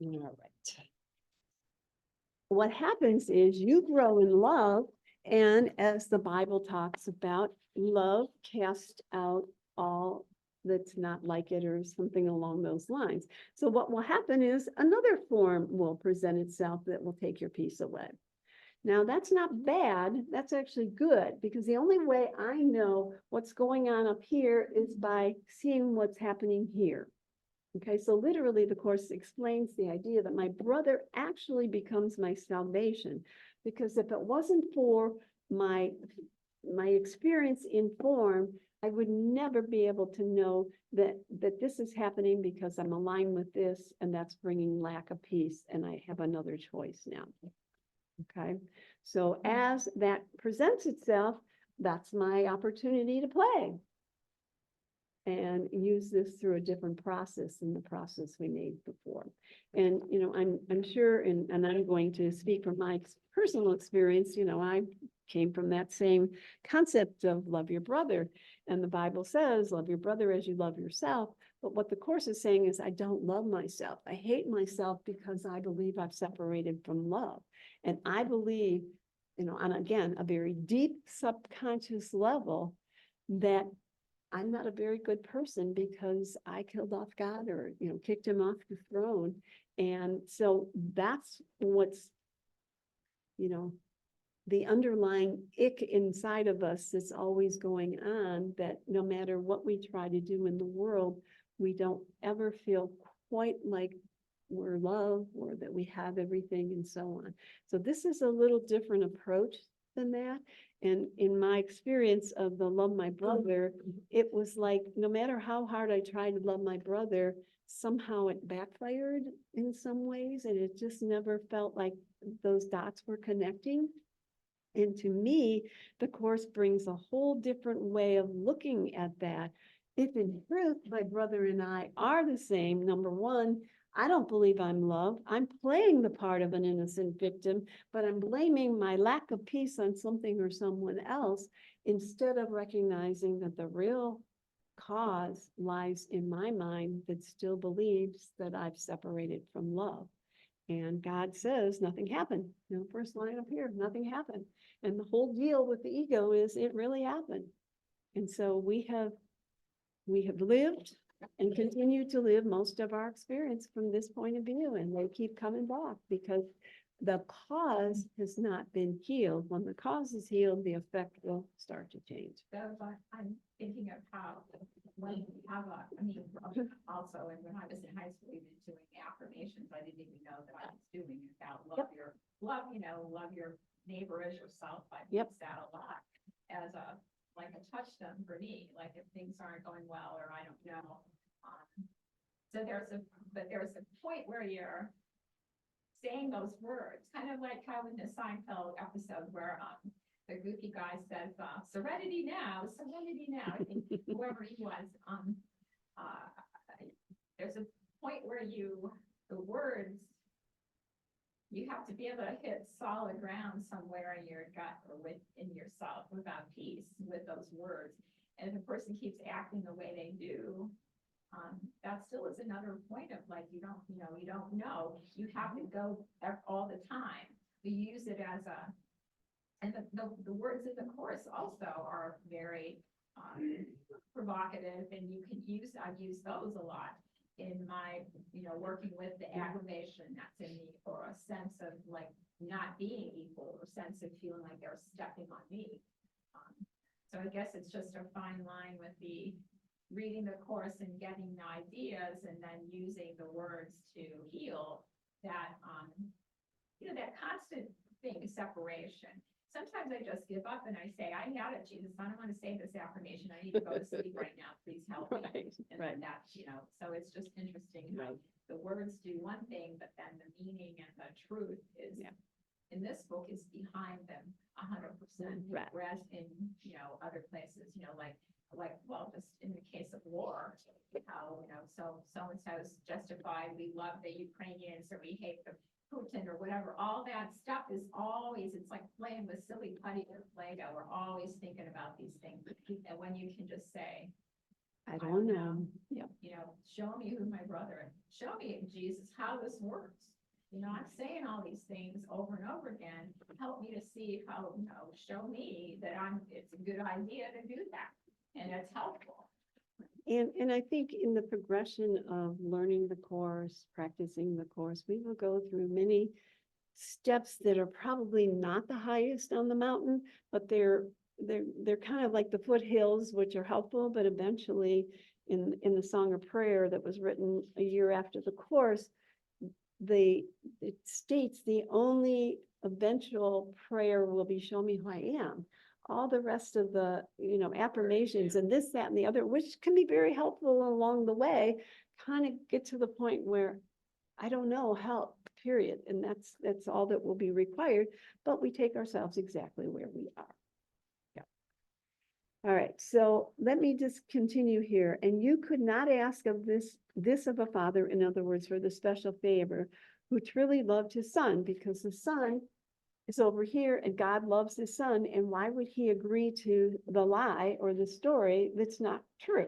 All right. What happens is you grow in love, and as the Bible talks about, love casts out all that's not like it, or something along those lines. So what will happen is another form will present itself that will take your peace away. Now, that's not bad. That's actually good, because the only way I know what's going on up here is by seeing what's happening here. Okay, so literally the Course explains the idea that my brother actually becomes my salvation. Because if it wasn't for my experience in form, I would never be able to know that this is happening because I'm aligned with this, and that's bringing lack of peace, and I have another choice now. Okay, so as that presents itself, that's my opportunity to play and use this through a different process than the process we made before. And, I'm sure, and I'm going to speak from my personal experience, I came from that same concept of love your brother. And the Bible says, love your brother as you love yourself. But what the Course is saying is, I don't love myself. I hate myself because I believe I've separated from love. And I believe, on again, a very deep subconscious level, that I'm not a very good person because I killed off God, or, kicked him off the throne. And so that's what's, the underlying ick inside of us that's always going on, that no matter what we try to do in the world, we don't ever feel quite like we're loved or that we have everything and so on. So this is a little different approach than that. And in my experience of the love my brother, it was like, no matter how hard I tried to love my brother, somehow it backfired in some ways, and it just never felt like those dots were connecting. And to me, the Course brings a whole different way of looking at that. If in truth, my brother and I are the same, number one, I don't believe I'm loved. I'm playing the part of an innocent victim, but I'm blaming my lack of peace on something or someone else, instead of recognizing that the real cause lies in my mind that still believes that I've separated from love. And God says nothing happened. First line up here, nothing happened. And the whole deal with the ego is it really happened. And so we have lived and continue to live most of our experience from this point of view, and they keep coming back because the cause has not been healed. When the cause is healed, the effect will start to change. So I'm thinking of how, when you have also, and when I was in high school, even doing affirmations, I didn't even know that I was doing it. About love your neighbor as yourself. I use that a lot as a touchstone for me, like if things aren't going well, or I don't know. So there's a point where you're saying those words, kind of like how in the Seinfeld episode where the goofy guy says, serenity now, I think whoever he was, there's a point where the words, you have to be able to hit solid ground somewhere in your gut or within yourself without peace with those words. And if a person keeps acting the way they do, that still is another point of like, you don't know. You have to go all the time. We use it as and the words in the Course also are very provocative, and I've used those a lot in my, working with the aggravation that's in me, or a sense of like not being equal, or sense of feeling like they're stepping on me. So I guess it's just a fine line with the reading the Course and getting the ideas, and then using the words to heal that, that constant thing, separation. Sometimes I just give up and I say, I got it, Jesus. I don't want to say this affirmation. I need to go to sleep right now. Please help me. And that's, so it's just interesting how the words do one thing, but then the meaning and the truth is, in this book, is behind them 100%. Right. Whereas in, other places, well, just in the case of war, how, so-and-so is justified. We love the Ukrainians, or we hate the Putin, or whatever. All that stuff is always, it's like playing with silly putty with Lego. We're always thinking about these things. And when you can just say, I don't know. Show me who my brother is. Show me, Jesus, how this works. I'm saying all these things over and over again. Help me to see how, show me that it's a good idea to do that. And it's helpful. And I think in the progression of learning the Course, practicing the Course, we will go through many steps that are probably not the highest on the mountain, but they're kind of like the foothills, which are helpful, but eventually, in the Song of Prayer that was written a year after the course, it states the only eventual prayer will be show me who I am. All the rest of the, affirmations and this, that, and the other, which can be very helpful along the way, kind of get to the point where I don't know, help, period. And that's all that will be required, but we take ourselves exactly where we are. Yeah. All right, so let me just continue here. And you could not ask of this of a father, in other words, for the special favor, who truly loved his son, because the son is over here and God loves his son. And why would he agree to the lie or the story that's not true?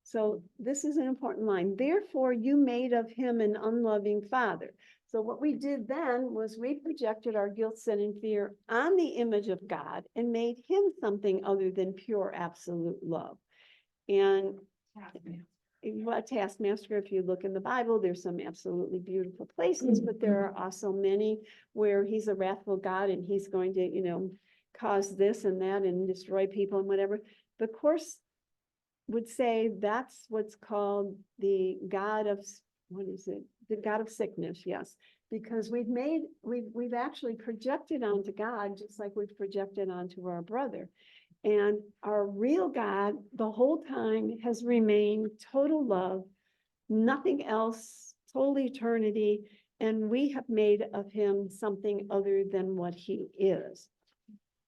So this is an important line. Therefore, you made of him an unloving father. So what we did then was we projected our guilt, sin, and fear on the image of God and made him something other than pure, absolute love. And what taskmaster, if you look in the Bible, there's some absolutely beautiful places, but there are also many where he's a wrathful God and he's going to, cause this and that and destroy people and whatever. The Course would say that's what's called the God of, the God of sickness, yes. Because we've actually projected onto God, just like we've projected onto our brother. And our real God, the whole time, has remained total love, nothing else, total eternity, and we have made of him something other than what he is.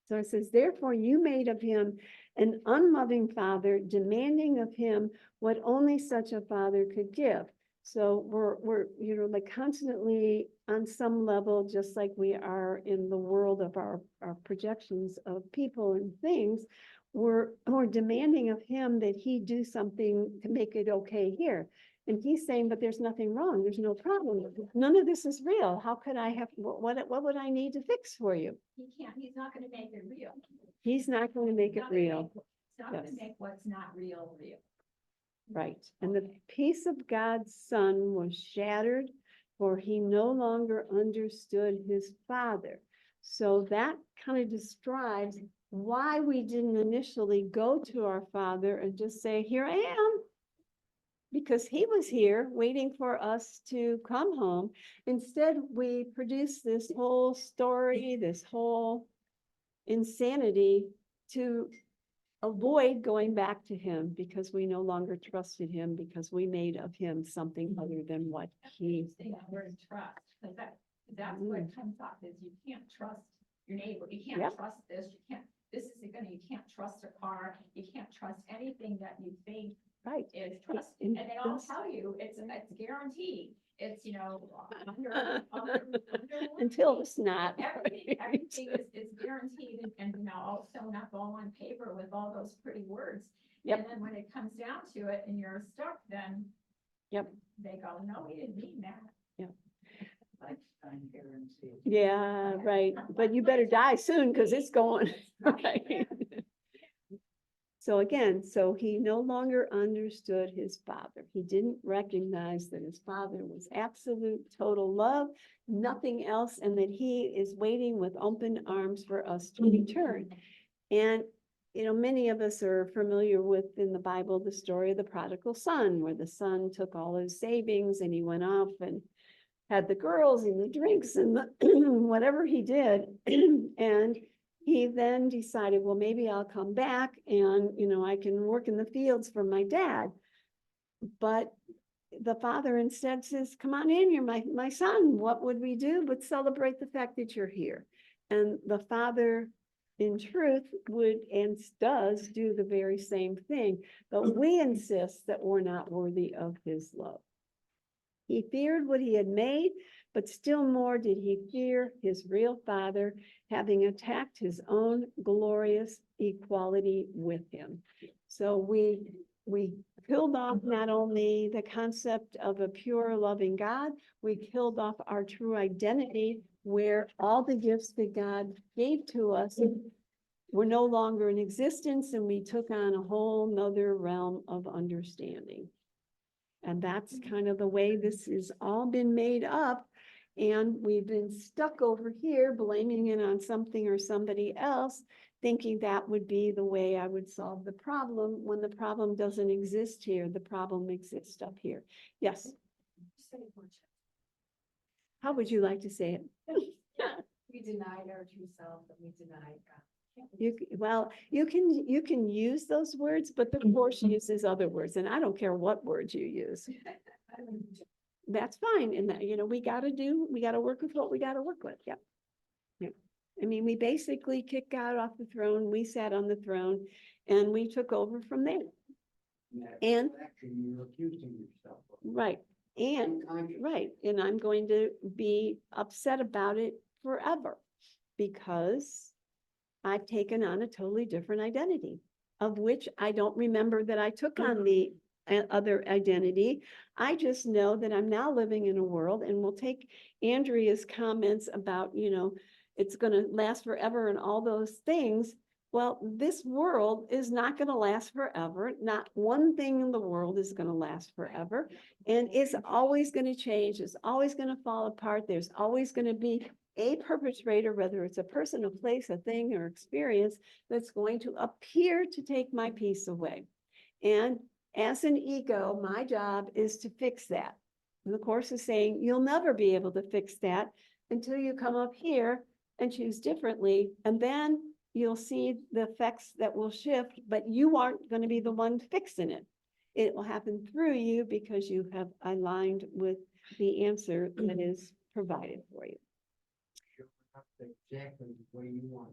So it says, therefore you made of him an unloving father, demanding of him what only such a father could give. So we're like constantly on some level, just like we are in the world of our projections of people and things, we're demanding of him that he do something to make it okay here. And he's saying, but there's nothing wrong. There's no problem. None of this is real. How could I have, what would I need to fix for you? He's not gonna make it real. He's not going to make it real. He's not gonna Yes. make what's not real, real. Right. And the peace of God's Son was shattered, for he no longer understood his Father. So that kind of describes why we didn't initially go to our Father and just say, here I am. Because he was here waiting for us to come home. Instead, we produced this whole story, this whole insanity to avoid going back to him, because we no longer trusted him, because we made of him something other than what he. Say that word trust, because that's what comes up is you can't trust your neighbor. You can't Yep. trust this. You can't trust a car. You can't trust anything that you think Right. is trust. And And they all this- tell you it's guaranteed. It's, under Until it's not. everything is guaranteed and all sewn up all on paper with all those pretty words. Yep. And then when it comes down to it and you're stuck, then Yep. they go, no, we didn't mean that. Lifetime guarantee. Yeah, right. But you better die soon because it's going. Right. So again, so he no longer understood his Father. He didn't recognize that his Father was absolute, total love, nothing else, and that he is waiting with open arms for us to return. And, many of us are familiar with in the Bible, the story of the prodigal son, where the son took all his savings and he went off and had the girls and the drinks and the whatever he did. And he then decided, well, maybe I'll come back and, I can work in the fields for my dad. But the father instead says, come on in, you're my son. What would we do but celebrate the fact that you're here? And the father, in truth, would and does do the very same thing. But we insist that we're not worthy of his love. He feared what he had made, but still more did he fear his real Father, having attacked his own glorious equality with him. So we killed off not only the concept of a pure, loving God, we killed off our true identity, where all the gifts that God gave to us were no longer in existence, and we took on a whole nother realm of understanding. And that's kind of the way this has all been made up. And we've been stuck over here blaming it on something or somebody else thinking that would be the way I would solve the problem when the problem doesn't exist here. The problem exists up here. Yes, how would you like to say it? We denied our true self and we denied God. Well, you can use those words, but the course uses other words, and I don't care what words you use. That's fine. And that, we gotta work with what we gotta work with. Yep. Yep. I mean, we basically kicked God off the throne. We sat on the throne and we took over from there. And- Actually, you're accusing yourself. Right. And, right. And I'm going to be upset about it forever because I've taken on a totally different identity, of which I don't remember that I took on the other identity. I just know that I'm now living in a world, and we'll take Andrea's comments about, it's going to last forever and all those things. Well, this world is not going to last forever. Not one thing in the world is going to last forever. And it's always going to change. It's always going to fall apart. There's always going to be a perpetrator, whether it's a person, a place, a thing, or experience, that's going to appear to take my peace away. And as an ego, my job is to fix that. And the Course is saying you'll never be able to fix that until you come up here and choose differently. And then you'll see the effects that will shift, but you aren't going to be the one fixing it. It will happen through you because you have aligned with the answer that is provided for you. Exactly the way you want.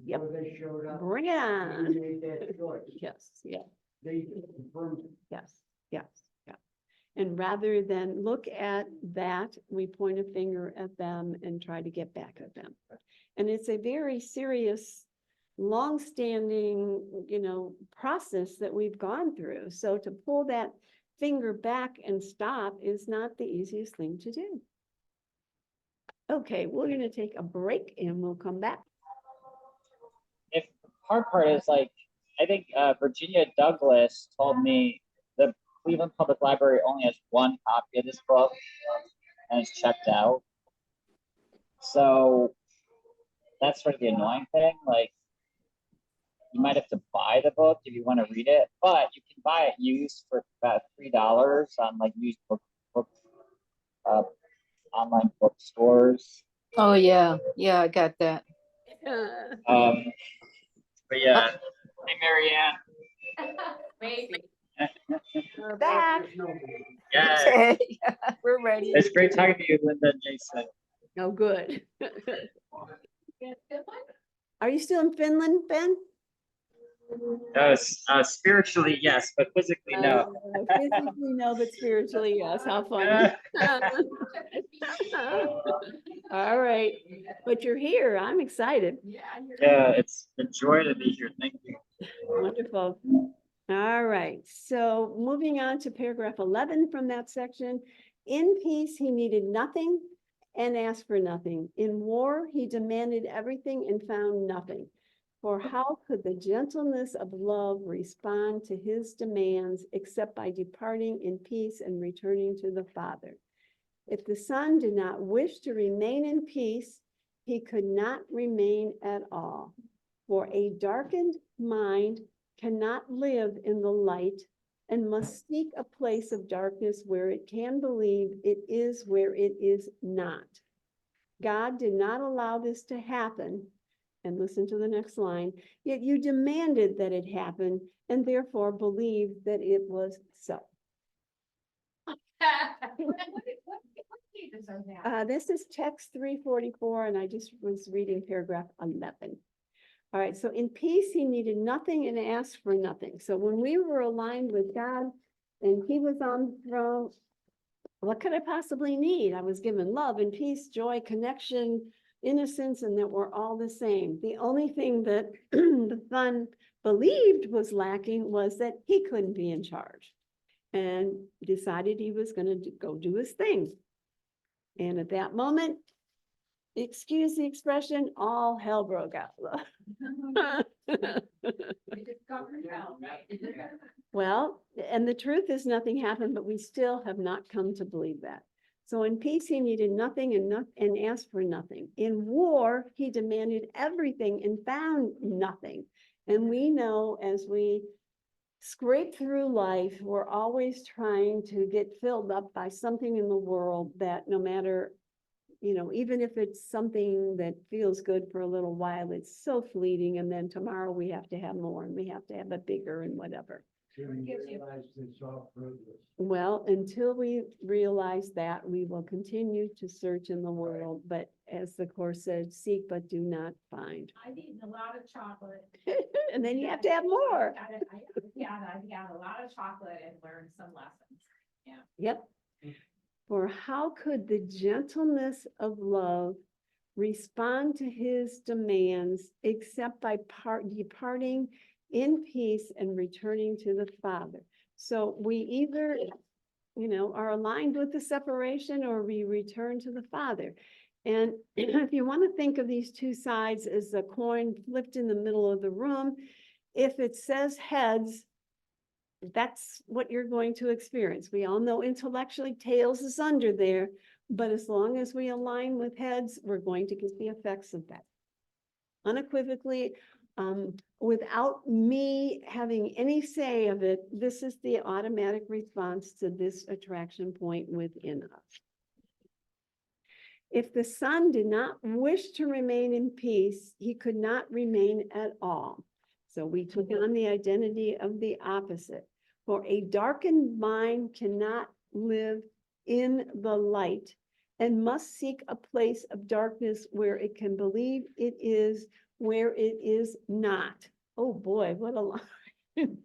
Yep. Before they showed up, Bring it you on. made that choice. Yes, yeah, They confirmed it. yes, yes, yeah. And rather than look at that, we point a finger at them and try to get back at them. And it's a very serious, longstanding, process that we've gone through. So to pull that finger back and stop is not the easiest thing to do. Okay, we're gonna take a break and we'll come back. If the hard part is like, I think Virginia Douglas told me the Cleveland Public Library only has one copy of this book and it's checked out. So that's sort of the annoying thing. Like, you might have to buy the book if you want to read it, but you can buy it used for about $3 on like used book online bookstores. Oh, yeah. Yeah, I got that. But yeah, hey Marianne. Maybe. We're back. There's no- Yeah, Okay, we're ready. it's great talking to you, Linda and Jason. Oh, good. Good one. Are you still in Finland, Ben? Spiritually, yes, but physically, no. Physically, no, but spiritually, yes. How funny. All right, but you're here. I'm excited. Yeah, it's a joy to be here. Thank you. Wonderful. All right, so moving on to paragraph 11 from that section. In peace, he needed nothing and asked for nothing. In war, he demanded everything and found nothing. For how could the gentleness of love respond to his demands except by departing in peace and returning to the Father? If the Son did not wish to remain in peace, he could not remain at all. For a darkened mind cannot live in the light and must seek a place of darkness where it can believe it is where it is not. God did not allow this to happen. And listen to the next line, yet you demanded that it happen and therefore believed that it was so. What pages are that? This is text 344, and I just was reading paragraph 11. All right, so in peace, he needed nothing and asked for nothing. So when we were aligned with God and he was on the throne, what could I possibly need? I was given love and peace, joy, connection, innocence, and that we're all the same. The only thing that the Son believed was lacking was that he couldn't be in charge, and decided he was going to go do his thing. And at that moment, excuse the expression, all hell broke out. We discovered hell, right? Well, and the truth is nothing happened, but we still have not come to believe that. So in peace, he needed nothing and asked for nothing. In war, he demanded everything and found nothing. And we know as we scrape through life, we're always trying to get filled up by something in the world that no matter, even if it's something that feels good for a little while, it's so fleeting. And then tomorrow we have to have more and we have to have it bigger and whatever. Till you realize it's all fruitless. Well, until we realize that, we will continue to search in the world, but as the Course said, seek but do not find. I've eaten a lot of chocolate. And then you have to have more. I've had a lot of chocolate and learned some lessons. Yep. For how could the gentleness of love respond to his demands except by departing in peace and returning to the Father? So we either, are aligned with the separation or we return to the Father. And if you want to think of these two sides as a coin flipped in the middle of the room, if it says heads, that's what you're going to experience. We all know intellectually tails is under there, but as long as we align with heads, we're going to get the effects of that. Unequivocally, without me having any say of it, this is the automatic response to this attraction point within us. If the Son did not wish to remain in peace, he could not remain at all. So we took on the identity of the opposite. For a darkened mind cannot live in the light and must seek a place of darkness where it can believe it is where it is not. Oh boy, what a line.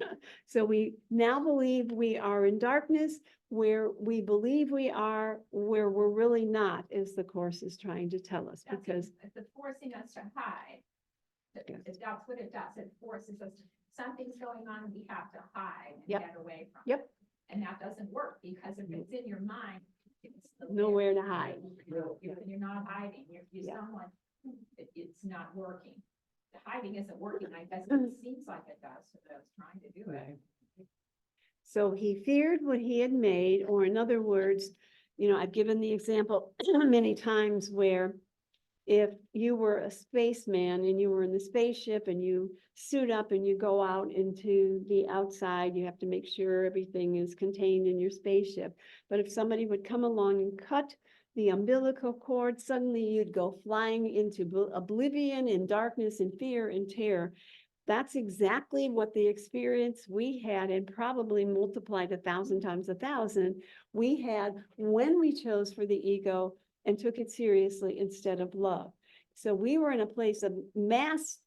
So we now believe we are in darkness where we believe we are, where we're really not, as the Course is trying to tell us, because It's forcing us to hide. That's what it does. It forces us, something's going on, we have to hide and Yep. get away from it. Yep. And that doesn't work because if it's in your mind, it's still there. nowhere to hide. You're not hiding, you're Yeah. someone, it's not working. The hiding isn't working, I guess it seems like it does, so that's trying to do it. So he feared what he had made, or in other words, I've given the example many times where if you were a spaceman and you were in the spaceship and you suit up and you go out into the outside, you have to make sure everything is contained in your spaceship. But if somebody would come along and cut the umbilical cord, suddenly you'd go flying into oblivion and darkness and fear and terror. That's exactly what the experience we had, and probably multiplied 1,000 times 1,000, we had when we chose for the ego and took it seriously instead of love. So we were in a place of mass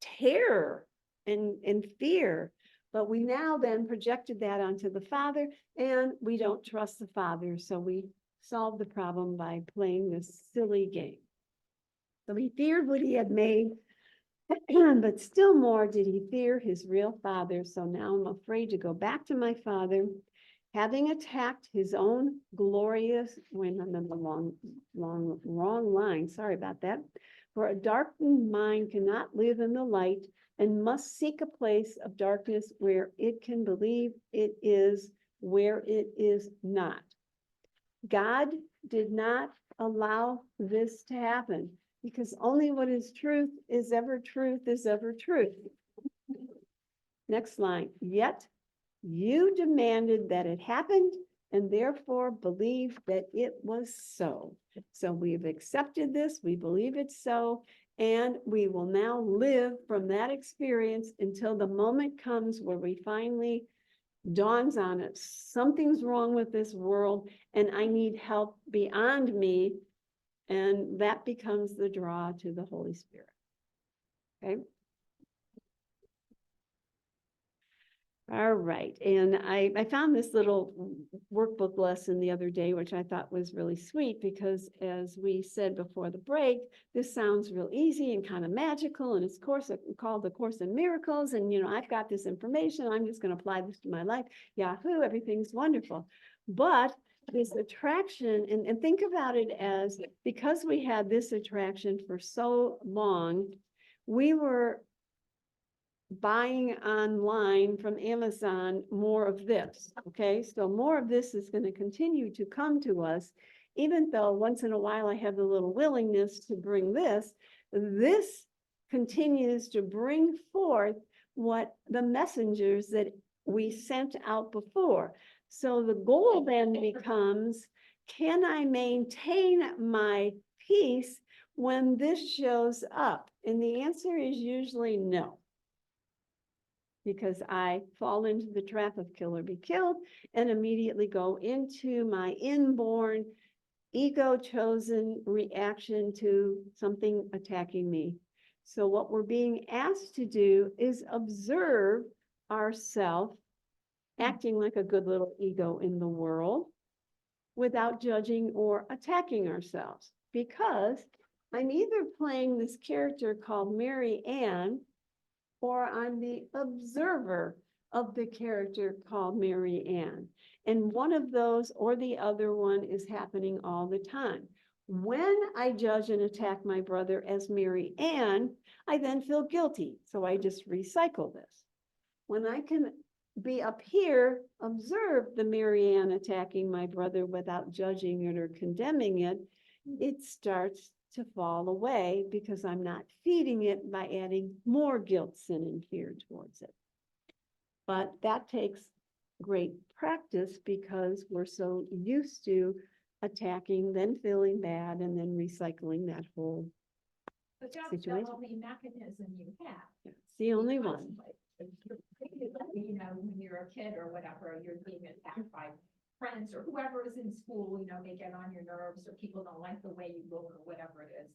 terror and fear, but we now then projected that onto the Father, and we don't trust the Father. So we solved the problem by playing this silly game. So he feared what he had made, but still more did he fear his real Father. So now I'm afraid to go back to my Father, having attacked his own glorious, when I'm in the wrong line, sorry about that. For a darkened mind cannot live in the light and must seek a place of darkness where it can believe it is where it is not. God did not allow this to happen because only what is truth is ever truth is ever truth. Next line. Yet you demanded that it happened and therefore believe that it was so. So we've accepted this, we believe it's so, and we will now live from that experience until the moment comes where we finally dawns on us, something's wrong with this world and I need help beyond me. And that becomes the draw to the Holy Spirit. Okay. All right, and I found this little workbook lesson the other day, which I thought was really sweet because as we said before the break, this sounds real easy and kind of magical, and it's called the Course in Miracles, and I've got this information, I'm just going to apply this to my life. Yahoo, everything's wonderful. But this attraction, and think about it as, because we had this attraction for so long, we were buying online from Amazon more of this, okay? So more of this is going to continue to come to us. even though once in a while I have the little willingness to bring this continues to bring forth what the messengers that we sent out before. So the goal then becomes, can I maintain my peace when this shows up? And the answer is usually no. Because I fall into the trap of kill or be killed and immediately go into my inborn ego-chosen reaction to something attacking me. So what we're being asked to do is observe ourselves acting like a good little ego in the world without judging or attacking ourselves. Because I'm either playing this character called Mary Ann, or I'm the observer of the character called Mary Ann. And one of those or the other one is happening all the time. When I judge and attack my brother as Mary Ann, I then feel guilty. So I just recycle this. When I can be up here, observe the Mary Ann attacking my brother without judging it or condemning it, it starts to fall away because I'm not feeding it by adding more guilt, sin, and fear towards it. But that takes great practice because we're so used to attacking, then feeling bad, and then recycling that whole But that's situation. the only mechanism you have. It's the only one. Constantly. You know, when you're a kid or whatever, you're being attacked by friends or whoever is in school, you know, they get on your nerves or people don't like the way you look or whatever it is.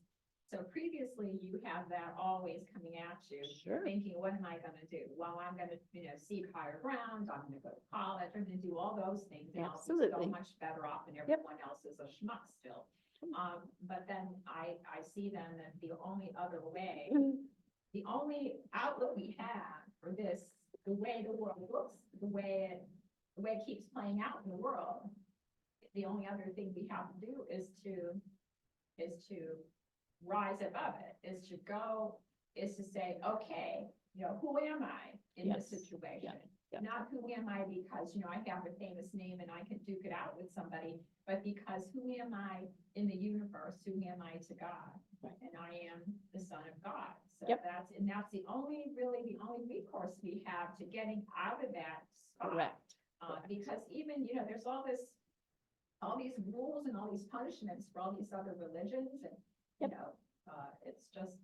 So previously you have that always coming at you, Sure. thinking, what am I gonna do? Well, I'm gonna, you know, seek higher ground, I'm gonna go to college, I'm gonna do all those things. And I'll be so Absolutely. much better off and everyone else is a schmuck still. But then I see then that the only other way, the only outlet we have for this, the way the world looks, the way it keeps playing out in the world, the only other thing we have to do is to rise above it, is to say, okay, you know, who am I in this Yes. situation? Yeah. Not who am I because, you know, I have a famous name and I can duke it out with somebody, but because who am I in the universe? Who am I to God? Right. And I am the Son of God. So Yep. that's the only recourse we have to getting out of that spot. Correct. Because even, you know, there's all these rules and all these punishments for all these other religions and, you Yep. know, it's just,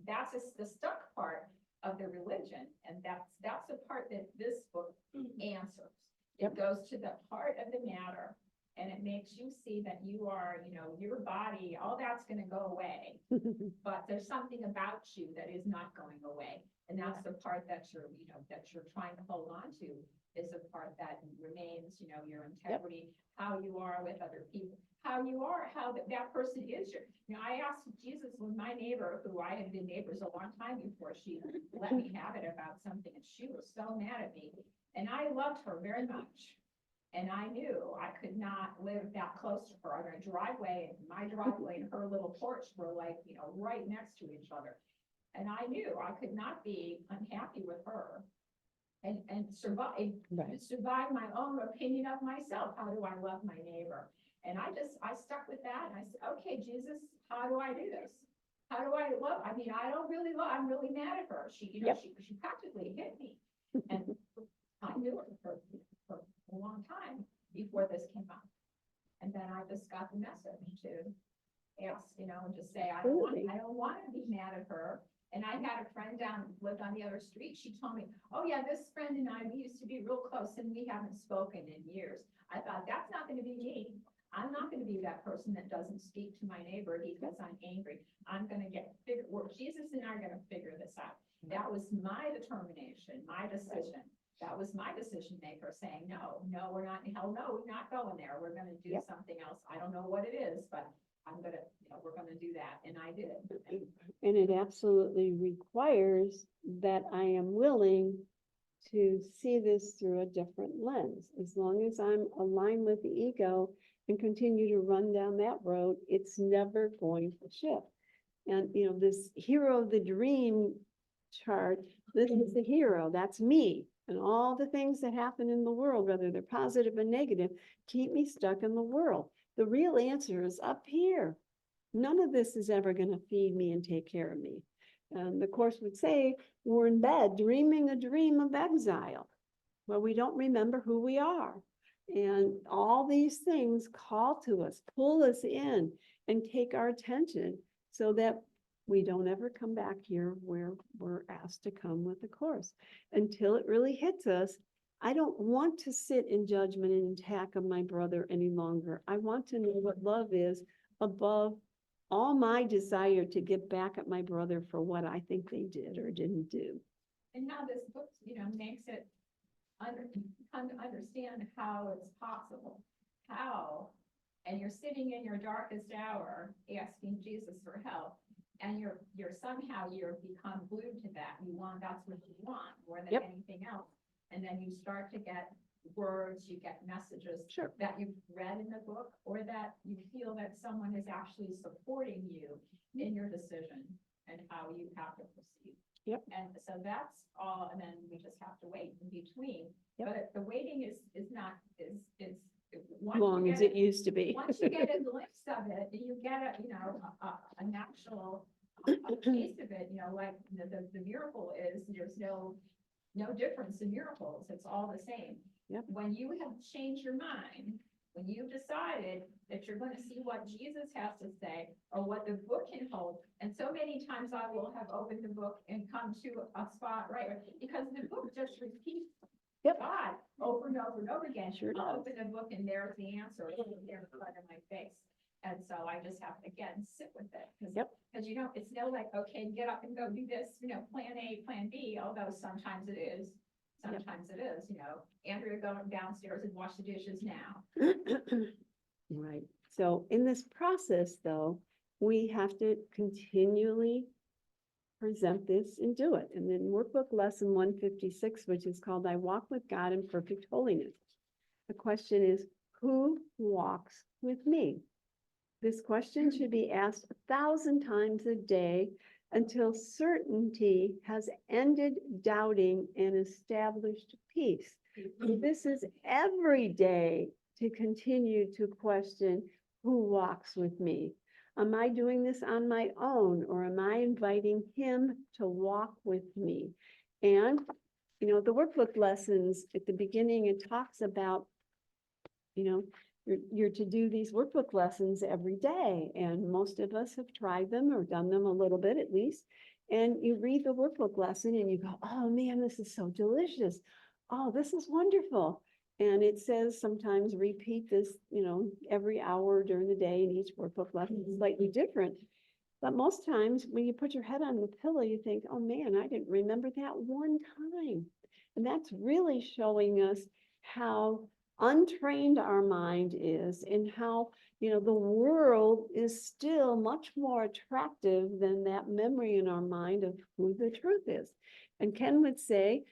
that's the stuck part of the religion. And that's the part that this book answers. Yep. It goes to the heart of the matter and it makes you see that you are, you know, your body, all that's going to go away, but there's something about you that is not going away. And that's the part that you're, you know, that you're trying to hold on to, is the part that remains, you know, your integrity, how you are with other people, how you are, how that person is your, you know, I asked Jesus when my neighbor, who I had been neighbors a long time before she let me have it about something, and she was so mad at me. And I loved her very much. And I knew I could not live that close to her. Our driveway, my driveway and her little porch were like, you know, right next to each other. And I knew I could not be unhappy with her and survive my own opinion of myself. How do I love my neighbor? And I stuck with that. And I said, okay, Jesus, how do I do this? How do I love? I mean, I don't really love, I'm really mad at her. She, you know, Yep. she practically hit me. And I knew it for a long time before this came up. And then I just got the message to ask, you know, and just say, I don't want to be mad at her. And I had a friend lived on the other street. She told me, oh yeah, this friend and I, we used to be real close and we haven't spoken in years. I thought, that's not going to be me. I'm not going to be that person that doesn't speak to my neighbor because I'm angry. I'm going to Jesus and I are going to figure this out. That was my determination, my decision. That was my decision maker saying, no, we're not, hell no, we're not going there. We're going to do something else. I don't know what it is, but I'm going to, you know, we're going to do that. And I did. And it absolutely requires that I am willing to see this through a different lens. As long as I'm aligned with the ego and continue to run down that road, it's never going to shift. And, you know, this hero of the dream chart, this is the hero, that's me. And all the things that happen in the world, whether they're positive or negative, keep me stuck in the world. The real answer is up here. None of this is ever going to feed me and take care of me. And the Course would say, we're in bed dreaming a dream of exile, where we don't remember who we are. And all these things call to us, pull us in, and take our attention so that we don't ever come back here where we're asked to come with the Course. Until it really hits us, I don't want to sit in judgment and attack of my brother any longer. I want to know what love is above all my desire to get back at my brother for what I think they did or didn't do. And now this book, makes it come to understand how it's possible, how, and you're sitting in your darkest hour asking Jesus for help, and you're become glued to that. That's what you want more than Yep. anything else. And then you start to get words, you get messages Sure. that you've read in the book, or that you feel that someone is actually supporting you in your decision and how you have to proceed. Yep. And so that's all, and then we just have to wait in between. Yep. But the waiting is not, is Long as it used to be. once you get a glimpse of it, you get an actual taste of it, like the miracle is, there's no difference in miracles. It's all the same. Yep. When you have changed your mind, when you've decided that you're going to see what Jesus has to say or what the book can hold, and so many times I will have opened the book and come to a spot, right? Because the book just repeats Yep. God over and over and over again. Sure I'll does. open the book and there's the answer there in front of my face. And so I just have to, again, sit with it. Yep. Because it's no like, okay, get up and go do this, plan A, plan B, although sometimes it is. Sometimes it is, Andrea going downstairs and wash the dishes now. Right. So in this process, though, we have to continually present this and do it. And then workbook lesson 156, which is called I Walk with God in Perfect Holiness. The question is, who walks with me? This question should be asked 1,000 times a day until certainty has ended doubting and established peace. This is every day to continue to question who walks with me. Am I doing this on my own, or am I inviting him to walk with me? And, the workbook lessons at the beginning, it talks about, you're to do these workbook lessons every day. And most of us have tried them or done them a little bit at least. And you read the workbook lesson and you go, oh man, this is so delicious. Oh, this is wonderful. And it says sometimes repeat this, every hour during the day, and each workbook lesson is slightly different. But most times when you put your head on the pillow, you think, oh man, I didn't remember that one time. And that's really showing us how untrained our mind is, and how, the world is still much more attractive than that memory in our mind of who the truth is. And Ken would say,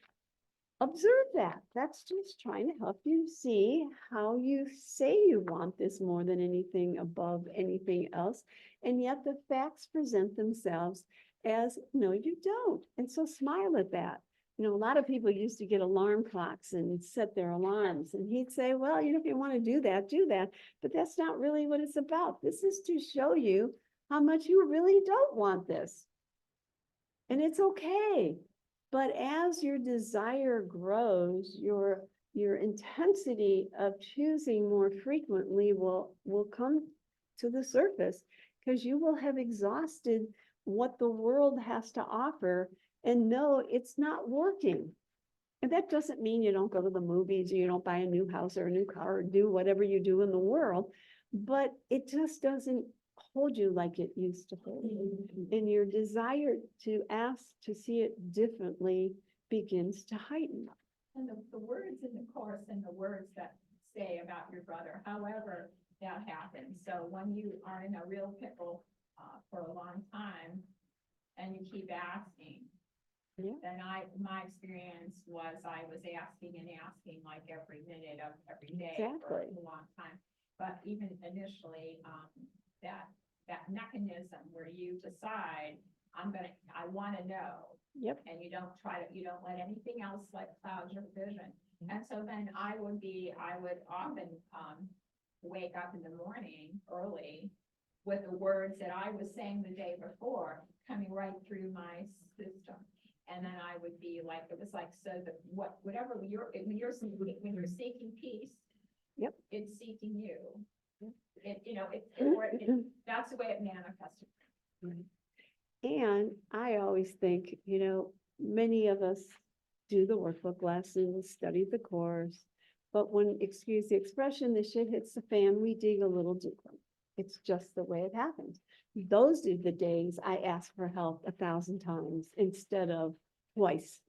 observe that. That's just trying to help you see how you say you want this more than anything above anything else. And yet the facts present themselves as, no, you don't. And so smile at that. A lot of people used to get alarm clocks and set their alarms. And he'd say, well, if you want to do that, do that. But that's not really what it's about. This is to show you how much you really don't want this. And it's okay. But as your desire grows, your intensity of choosing more frequently will come to the surface, because you will have exhausted what the world has to offer and know it's not working. And that doesn't mean you don't go to the movies, or you don't buy a new house or a new car, or do whatever you do in the world, but it just doesn't hold you like it used to hold you. And your desire to ask to see it differently begins to heighten. And the words in the Course and the words that say about your brother, however that happens. So when you are in a real pickle for a long time and you keep asking, then my experience was I was asking and asking like every minute of every day for a long time. But even initially, that mechanism where you decide, I want to know. Yep. And you don't let anything else like cloud your vision. And so then I would often wake up in the morning early with the words that I was saying the day before coming right through my system. And then I would be like, it was like, so that whatever when you're seeking peace. Yep. It's seeking you. It, you know, that's the way it manifested. And I always think, many of us do the workbook lessons, study the course, but when, excuse the expression, the shit hits the fan, we dig a little deeper. It's just the way it happens. Those are the days I ask for help 1,000 times instead of twice.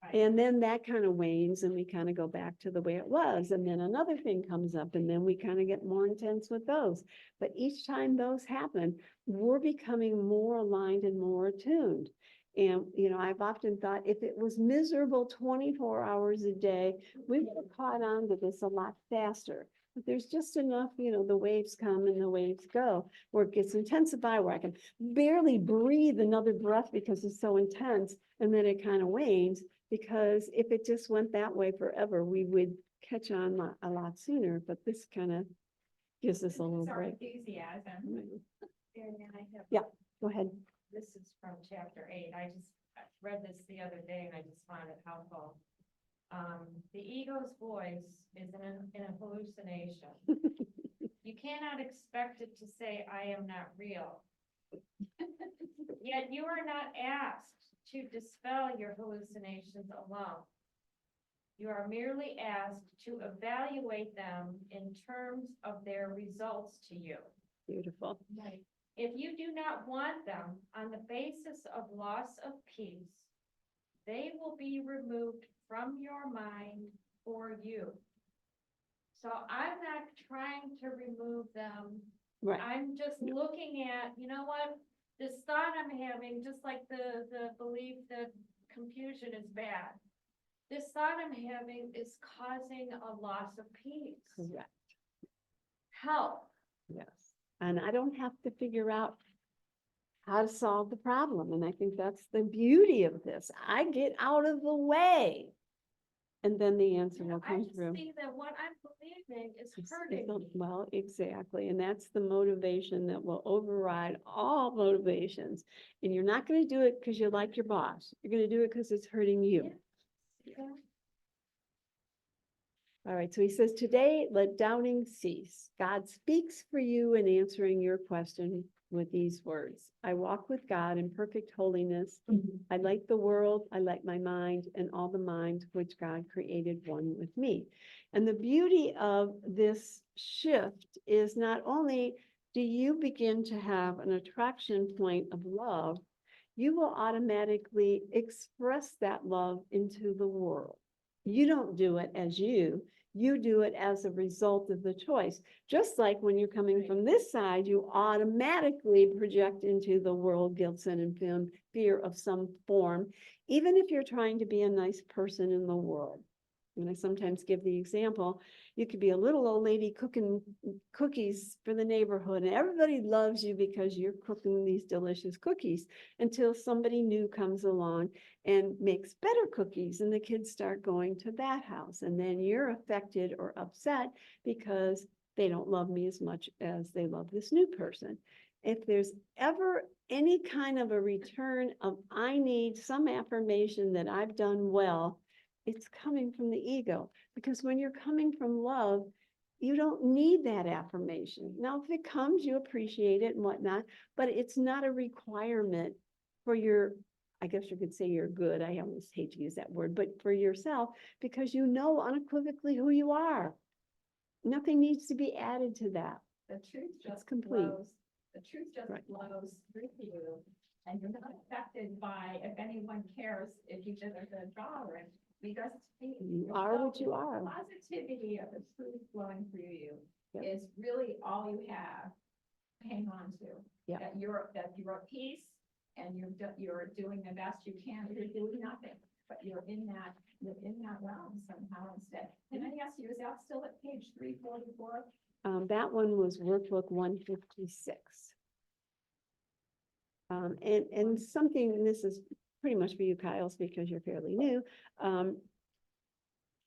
Right. And then that kind of wanes and we kind of go back to the way it was. And then another thing comes up and then we kind of get more intense with those. But each time those happen, we're becoming more aligned and more attuned. And, I've often thought if it was miserable 24 hours a day, we would have caught on to this a lot faster. But there's just enough, the waves come and the waves go, where it gets intensified, where I can barely breathe another breath because it's so intense. And then it kind of wanes. Because if it just went that way forever, we would catch on a lot sooner, but this kind of gives us a little It's our break. enthusiasm. And I have. Yeah. Go ahead. This is from chapter 8. I read this the other day and I just found it helpful. The ego's voice is in a hallucination. You cannot expect it to say, I am not real. Yet you are not asked to dispel your hallucinations alone. You are merely asked to evaluate them in terms of their results to you. Beautiful. Right. If you do not want them on the basis of loss of peace, they will be removed from your mind for you. So I'm not trying to remove them. Right. I'm just looking at, you know what, this thought I'm having, just like the belief that confusion is bad. This thought I'm having is causing a loss of peace. Correct. Help. Yes. And I don't have to figure out how to solve the problem. And I think that's the beauty of this. I get out of the way. And then the answer You know, will I come just through. see that what I'm believing is It's hurting the- me. Well, exactly. And that's the motivation that will override all motivations. And you're not going to do it because you like your boss. You're going to do it because it's hurting you. Yeah. All right. So he says, today, let doubting cease. God speaks for you in answering your question with these words. I walk with God in perfect holiness. I like the world. I like my mind and all the mind which God created one with me. And the beauty of this shift is not only do you begin to have an attraction point of love, you will automatically express that love into the world. You don't do it as you do it as a result of the choice. Just like when you're coming from this side, you automatically project into the world guilt, sin, and fear of some form, even if you're trying to be a nice person in the world. And I sometimes give the example, you could be a little old lady cooking cookies for the neighborhood and everybody loves you because you're cooking these delicious cookies until somebody new comes along and makes better cookies and the kids start going to that house. And then you're affected or upset because they don't love me as much as they love this new person. If there's ever any kind of a return of, I need some affirmation that I've done well, it's coming from the ego, because when you're coming from love, you don't need that affirmation. Now, if it comes, you appreciate it and whatnot, but it's not a requirement for your, I guess you could say you're good. I almost hate to use that word, but for yourself, because you know unequivocally who you are. Nothing needs to be added to that. The truth just complete. flows. The truth just Right. flows through you. And you're not affected by if anyone cares if you did a good job or because You are what you are. Positivity of the truth flowing through you Yep. is really all you have to hang on to. Yep. That you're at peace and you're doing the best you can. You're doing nothing, but you're in that realm somehow instead. Can I ask you, is that still at page 344? That one was workbook 156. And something, and this is pretty much for you, Kyle's, because you're fairly new.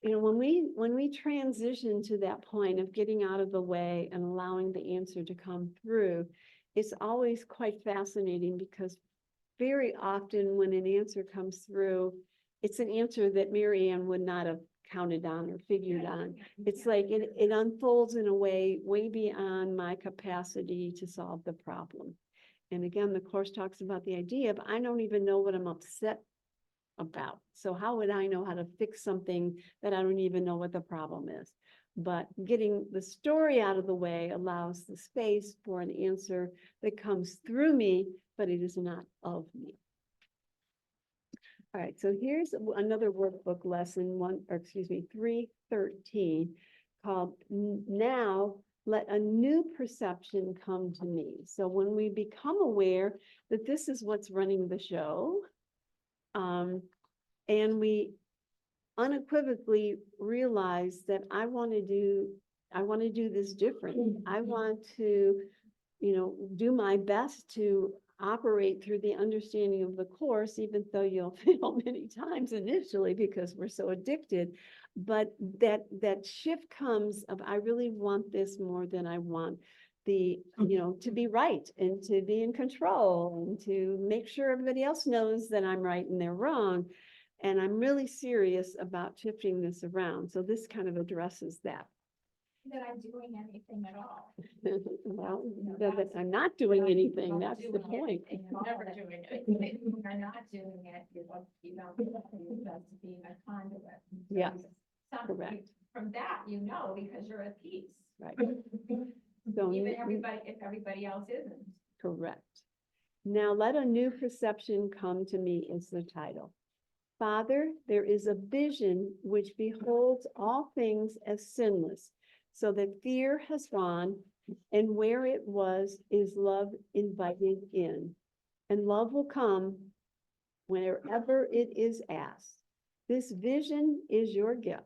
you know, when we transition to that point of getting out of the way and allowing the answer to come through, it's always quite fascinating because very often when an answer comes through, it's an answer that Mary Ann would not have counted on or figured on. It's like it unfolds in a way beyond my capacity to solve the problem. And again, the course talks about the idea of I don't even know what I'm upset about. So how would I know how to fix something that I don't even know what the problem is? But getting the story out of the way allows the space for an answer that comes through me, but it is not of me. All right, so here's another workbook lesson 313 called Now Let a New Perception Come to Me. So when we become aware that this is what's running the show, and we unequivocally realize that I want to do this different. I want to, do my best to operate through the understanding of the course, even though you'll fail many times initially because we're so addicted. But that shift comes of, I really want this more than I want to be right and to be in control and to make sure everybody else knows that I'm right and they're wrong. And I'm really serious about shifting this around. So this kind of addresses that. That I'm doing anything at all. Well, know, that I'm not doing anything, Not that's the doing point. anything at all. Never doing anything. When you're not doing it, you don't that's being a conduit. Yeah, Some- correct. From that, because you're at peace. Right. So Even if everybody else isn't. correct. Now let a new perception come to me is the title. Father, there is a vision which beholds all things as sinless, so that fear has gone, and where it was is love invited in. And love will come wherever it is asked. This vision is your gift.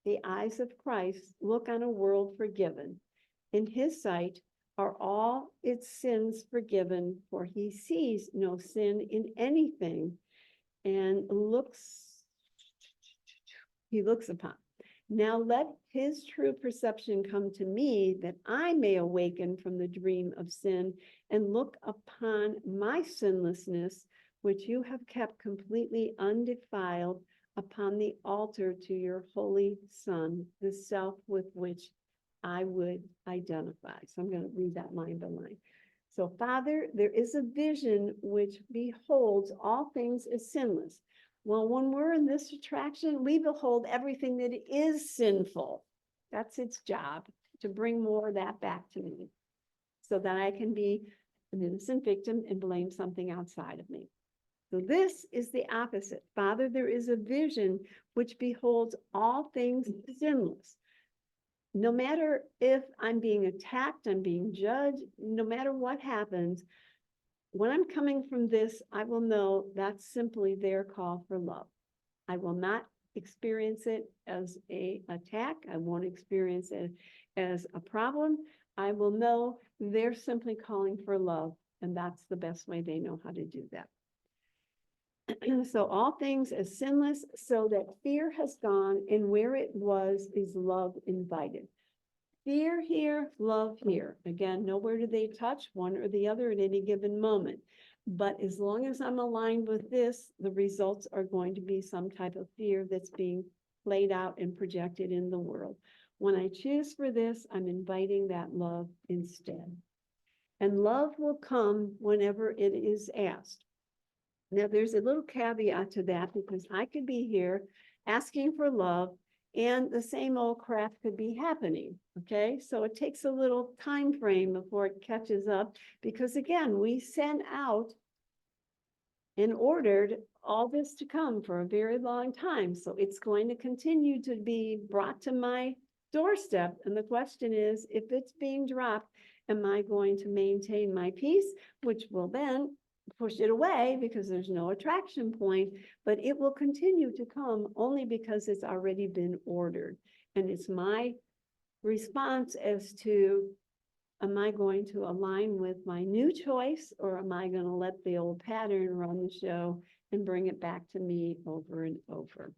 The eyes of Christ look on a world forgiven. In his sight are all its sins forgiven, for he sees no sin in anything and he looks upon. Now let his true perception come to me that I may awaken from the dream of sin and look upon my sinlessness, which you have kept completely undefiled upon the altar to your holy Son, the self with which I would identify. So I'm going to read that line by line. So, Father, there is a vision which beholds all things as sinless. Well, when we're in this attraction, we behold everything that is sinful. That's its job, to bring more of that back to me so that I can be an innocent victim and blame something outside of me. So this is the opposite. Father, there is a vision which beholds all things sinless. No matter if I'm being attacked, I'm being judged, no matter what happens, when I'm coming from this, I will know that's simply their call for love. I will not experience it as an attack. I won't experience it as a problem. I will know they're simply calling for love, and that's the best way they know how to do that. So all things as sinless, so that fear has gone, and where it was is love invited. Fear here, love here. Again, nowhere do they touch, one or the other at any given moment. But as long as I'm aligned with this, the results are going to be some type of fear that's being played out and projected in the world. When I choose for this, I'm inviting that love instead. And love will come whenever it is asked. Now, there's a little caveat to that because I could be here asking for love and the same old crap could be happening, okay? So it takes a little time frame before it catches up because again, we sent out and ordered all this to come for a very long time. So it's going to continue to be brought to my doorstep. And the question is, if it's being dropped, am I going to maintain my peace, which will then push it away because there's no attraction point, but it will continue to come only because it's already been ordered. And it's my response as to, am I going to align with my new choice, or am I going to let the old pattern run the show and bring it back to me over and over?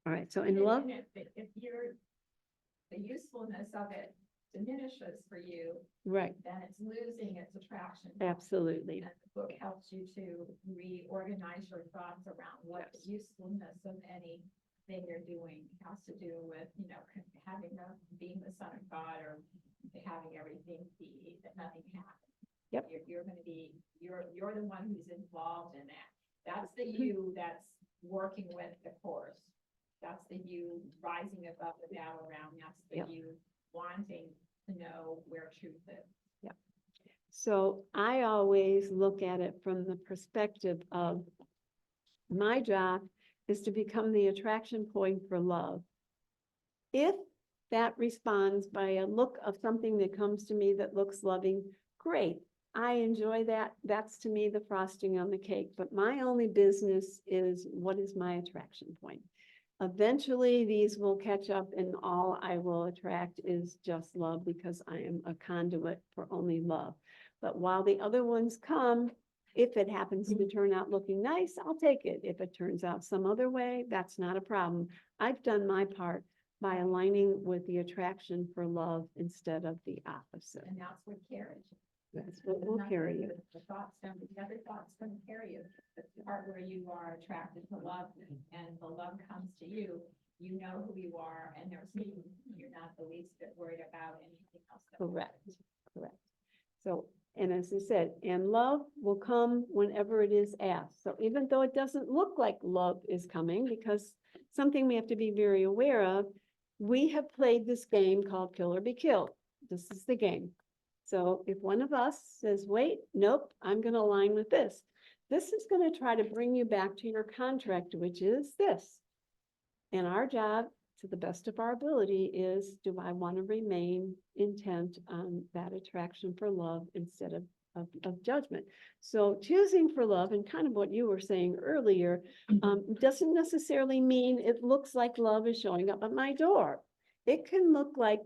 All right, so in And love, if the usefulness of it diminishes for you, right, then it's losing its attraction. absolutely. And the book helps you to reorganize your thoughts around what the usefulness of anything you're doing has to do with, being the son of God, or having everything be, that nothing happens. Yep. You're gonna be, you're the one who's involved in that. That's the you that's working with the course. That's the you rising above the battleground. That's the Yep. you wanting to know where truth is. So I always look at it from the perspective of my job is to become the attraction point for love. If that responds by a look of something that comes to me that looks loving, great. I enjoy that. That's to me the frosting on the cake. But my only business is what is my attraction point. Eventually, these will catch up and all I will attract is just love because I am a conduit for only love. But while the other ones come, if it happens to turn out looking nice, I'll take it. If it turns out some other way, that's not a problem. I've done my part by aligning with the attraction for love instead of the opposite. And that's what carries you. That's what will carry you. The other thoughts don't carry you. The part where you are attracted to love and the love comes to you, you know who you are, and you're not the least bit worried about anything else. Correct, correct. So, and as I said, and love will come whenever it is asked. So even though it doesn't look like love is coming, because something we have to be very aware of, we have played this game called Kill or Be Killed. This is the game. So if one of us says, wait, nope, I'm going to align with this. This is going to try to bring you back to your contract, which is this. And our job, to the best of our ability, is do I want to remain intent on that attraction for love instead of judgment? So choosing for love, and kind of what you were saying earlier, doesn't necessarily mean it looks like love is showing up at my door. It can look like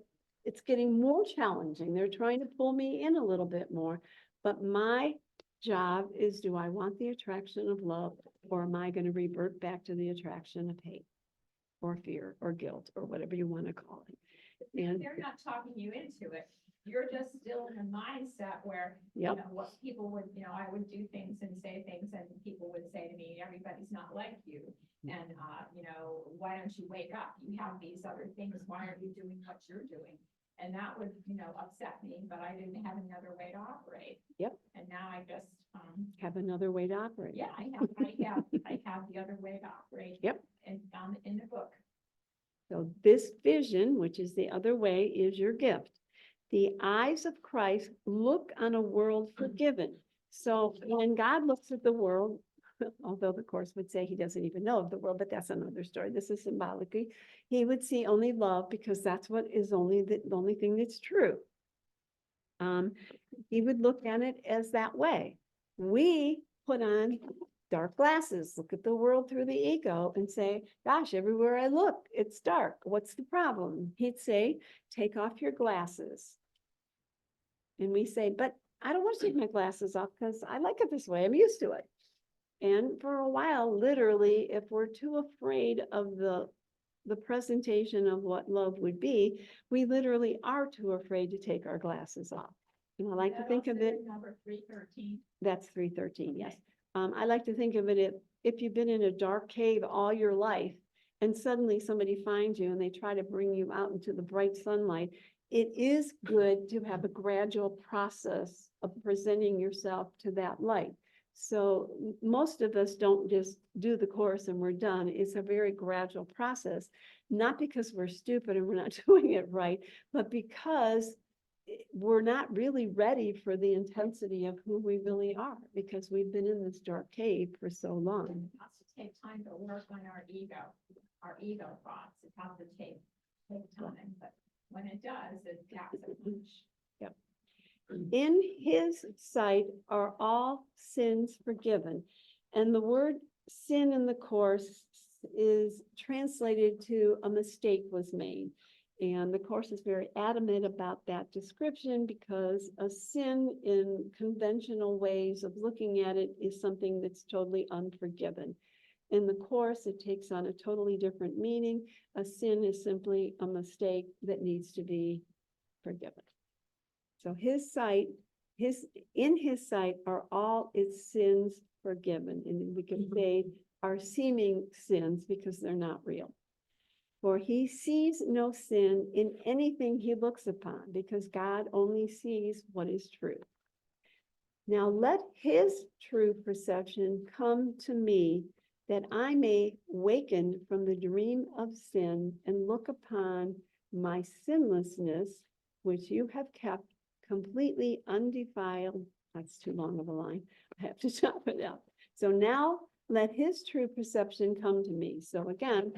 it's getting more challenging. They're trying to pull me in a little bit more. But my job is, do I want the attraction of love, or am I going to revert back to the attraction of hate or fear or guilt or whatever you want to call it? And They're not talking you into it. You're just still in a mindset where, Yep. what people would, I would do things and say things and people would say to me, everybody's not like you. And, why don't you wake up? You have these other things. Why are you doing what you're doing? And that would, upset me, but I didn't have another way to operate. Yep. And now I just, have another way to operate. yeah, I have the other way to operate. Yep. And found it in the book. So this vision, which is the other way, is your gift. The eyes of Christ look on a world forgiven. So when God looks at the world, although the Course would say he doesn't even know of the world, but that's another story. This is symbolically, he would see only love because that's what is the only thing that's true. He would look at it as that way. We put on dark glasses, look at the world through the ego and say, gosh, everywhere I look, it's dark. What's the problem? He'd say, take off your glasses. And we say, but I don't want to take my glasses off because I like it this way. I'm used to it. And for a while, literally, if we're too afraid of the presentation of what love would be, we literally are too afraid to take our glasses off. And I like to think of it. Number 313. That's 313, yes. I like to think of it if you've been in a dark cave all your life and suddenly somebody finds you and they try to bring you out into the bright sunlight, it is good to have a gradual process of presenting yourself to that light. So most of us don't just do the course and we're done. It's a very gradual process, not because we're stupid and we're not doing it right, but because we're not really ready for the intensity of who we really are because we've been in this dark cave for so long. It has to take time to work on our ego thoughts. It has to take time, but when it does, it packs a punch. Yep. In his sight are all sins forgiven. And the word sin in the Course is translated to a mistake was made. And the Course is very adamant about that description because a sin in conventional ways of looking at it is something that's totally unforgiven. in the course, it takes on a totally different meaning. A sin is simply a mistake that needs to be forgiven. So in his sight are all its sins forgiven. And we can say are seeming sins because they're not real. For he sees no sin in anything he looks upon, because God only sees what is true. Now let his true perception come to me, that I may waken from the dream of sin and look upon my sinlessness, which you have kept completely undefiled. That's too long of a line. I have to chop it out. So now let his true perception come to me. So again,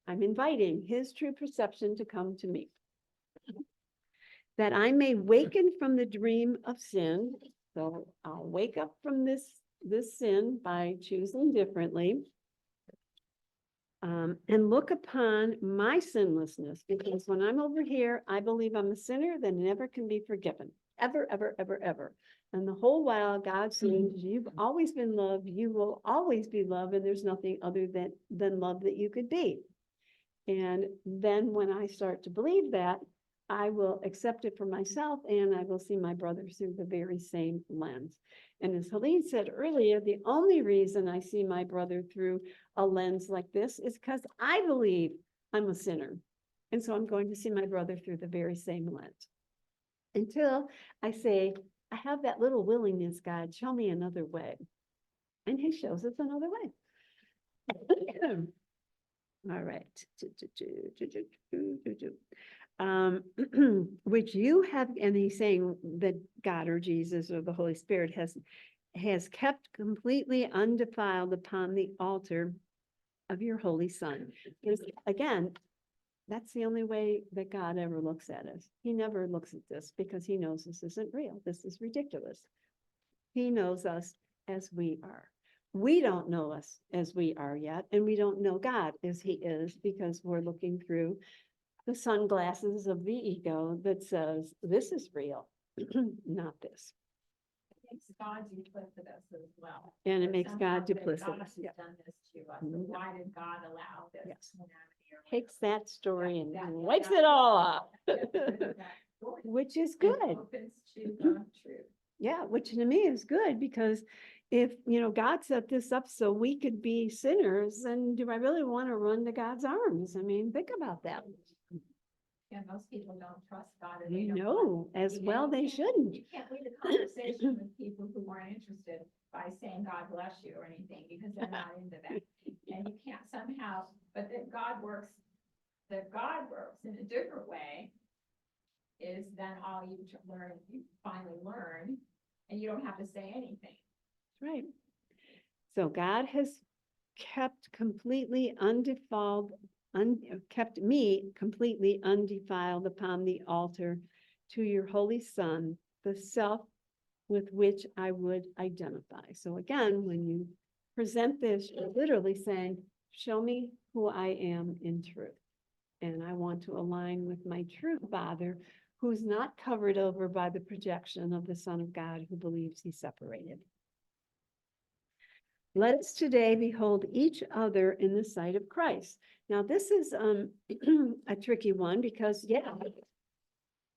I'm inviting his true perception to come to me, that I may waken from the dream of sin. So I'll wake up from this sin by choosing differently. And look upon my sinlessness, because when I'm over here, I believe I'm a sinner that never can be forgiven, ever, ever, ever, ever. And the whole while God says, you've always been loved, you will always be loved, and there's nothing other than love that you could be. And then when I start to believe that, I will accept it for myself, and I will see my brother through the very same lens. And as Helene said earlier, the only reason I see my brother through a lens like this is because I believe I'm a sinner. And so I'm going to see my brother through the very same lens. Until I say, I have that little willingness, God, show me another way. And he shows us another way. All right. Which you have, and he's saying that God or Jesus or the Holy Spirit has kept completely undefiled upon the altar of your Holy Son. Because again, that's the only way that God ever looks at us. He never looks at this because he knows this isn't real. This is ridiculous. He knows us as we are. We don't know us as we are yet, and we don't know God as he is, because we're looking through the sunglasses of the ego that says, this is real, not this. It makes God duplicitous as well. And it But makes somehow God that God duplicitous. has Yeah. done this to us. So Mhm. why did God allow this? Yes. humanity or Takes that story and that- wipes that- it all up, that story which is and good. opens to the truth. Yeah, which to me is good, because if, God set this up so we could be sinners, then do I really want to run to God's arms? I mean, think about that. And most people don't trust God. or You they don't know, want- as you well know, they you can't- shouldn't. You can't lead a conversation with people who aren't interested by saying God bless you or anything, because they're not into that. And you can't somehow, but that God works in a different way is then all you finally learn, and you don't have to say anything. Right. So God has kept completely undefiled, kept me completely undefiled upon the altar to your Holy Son, the self with which I would identify. So again, when you present this, you're literally saying, show me who I am in truth. And I want to align with my true Father, who's not covered over by the projection of the Son of God who believes he's separated. Let us today behold each other in the sight of Christ. Now, this is a tricky one, because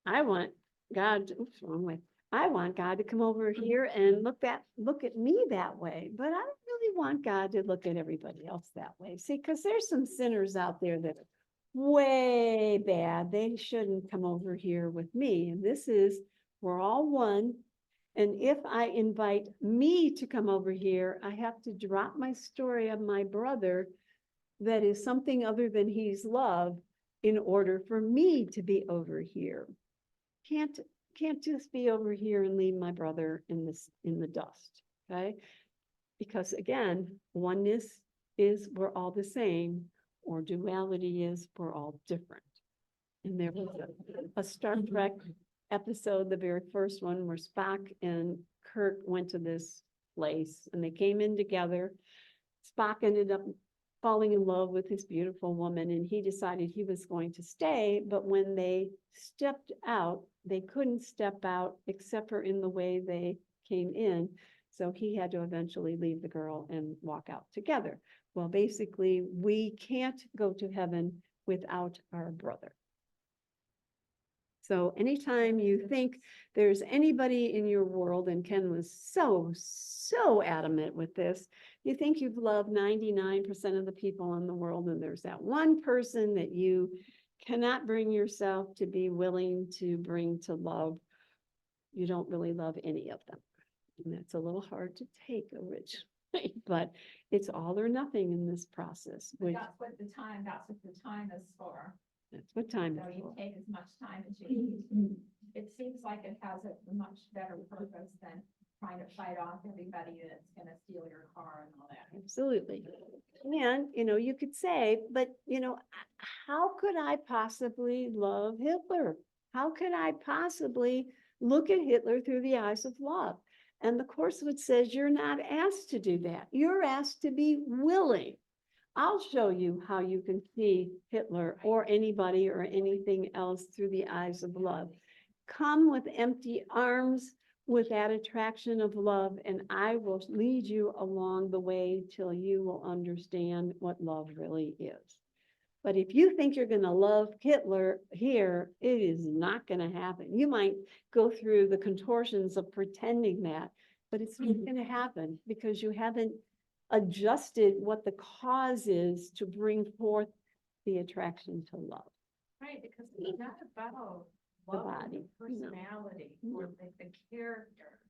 I want God, oops, wrong way. I want God to come over here and look at me that way, but I don't really want God to look at everybody else that way. See, because there's some sinners out there that are way bad. They shouldn't come over here with me. And we're all one. And if I invite me to come over here, I have to drop my story of my brother that is something other than he's love in order for me to be over here. Can't just be over here and leave my brother in the dust, okay? Because again, oneness is we're all the same, or duality is we're all different. And there was a Star Trek episode, the very first one, where Spock and Kirk went to this place and they came in together. Spock ended up falling in love with this beautiful woman, and he decided he was going to stay, but when they stepped out, they couldn't step out except for in the way they came in. So he had to eventually leave the girl and walk out together. Well, basically, we can't go to heaven without our brother. So anytime you think there's anybody in your world, and Ken was so adamant with this, you think you've loved 99% of the people in the world, and there's that one person that you cannot bring yourself to be willing to bring to love. You don't really love any of them. And that's a little hard to take originally, but it's all or nothing in this process, But which that's what the time is for. that's what time So is you for. take as much time as you need. It seems like it has a much better purpose than trying to fight off everybody that's gonna steal your car and all that. Absolutely. And, you could say, but, how could I possibly love Hitler? How could I possibly look at Hitler through the eyes of love? And the Course which says you're not asked to do that. You're asked to be willing. I'll show you how you can see Hitler or anybody or anything else through the eyes of love. Come with empty arms, with that attraction of love, and I will lead you along the way till you will understand what love really is. But if you think you're going to love Hitler here, it is not going to happen. You might go through the contortions of pretending that, but it's not going to happen because you haven't adjusted what the cause is to bring forth the attraction to love. Right, because it's not about The love, body, the no. personality, No. or the character.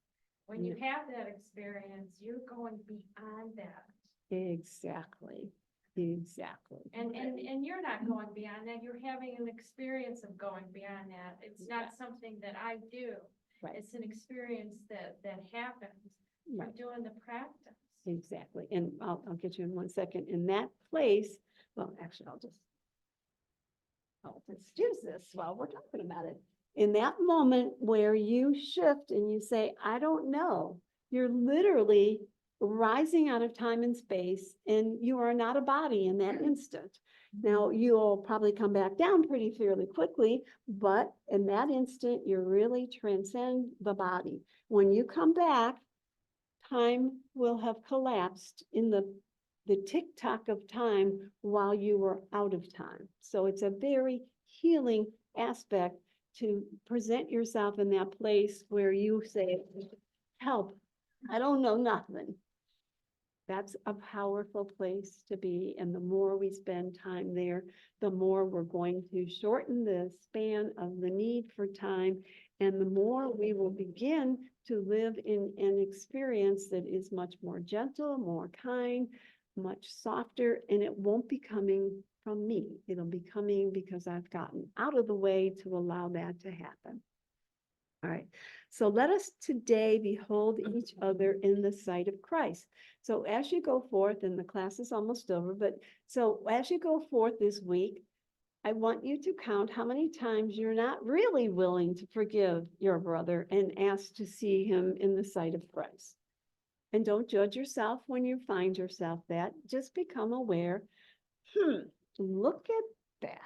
When you have that experience, you're going beyond that. Exactly, exactly. And you're not going beyond that, you're having an experience of going beyond that. It's not something that I do. Right. It's an experience that happens. Right. You're doing the practice. Exactly. And I'll get you in 1 second. In that place, well, actually, I'll just use this while we're talking about it. In that moment where you shift and you say, I don't know, you're literally rising out of time and space, and you are not a body in that instant. Now, you'll probably come back down pretty fairly quickly, but in that instant, you really transcend the body. When you come back, time will have collapsed in the tick-tock of time while you were out of time. So it's a very healing aspect to present yourself in that place where you say, help, I don't know nothing. That's a powerful place to be. And the more we spend time there, the more we're going to shorten the span of the need for time. And the more we will begin to live in an experience that is much more gentle, more kind, much softer, and it won't be coming from me. It'll be coming because I've gotten out of the way to allow that to happen. All right, so let us today behold each other in the sight of Christ. So as you go forth, and the class is almost over, but so as you go forth this week, I want you to count how many times you're not really willing to forgive your brother and ask to see him in the sight of Christ. And don't judge yourself when you find yourself that. Just become aware, look at that.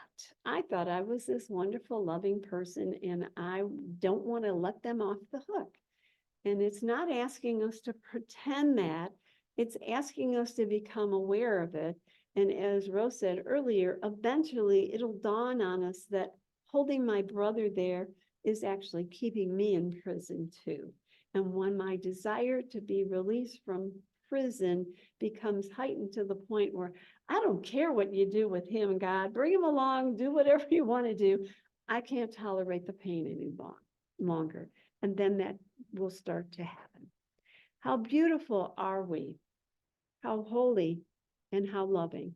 I thought I was this wonderful, loving person, and I don't want to let them off the hook. And it's not asking us to pretend that, it's asking us to become aware of it. And as Rose said earlier, eventually it'll dawn on us that holding my brother there is actually keeping me in prison too. And when my desire to be released from prison becomes heightened to the point where I don't care what you do with him, God, bring him along, do whatever you want to do. I can't tolerate the pain any longer. And then that will start to happen. How beautiful are we? How holy and how loving.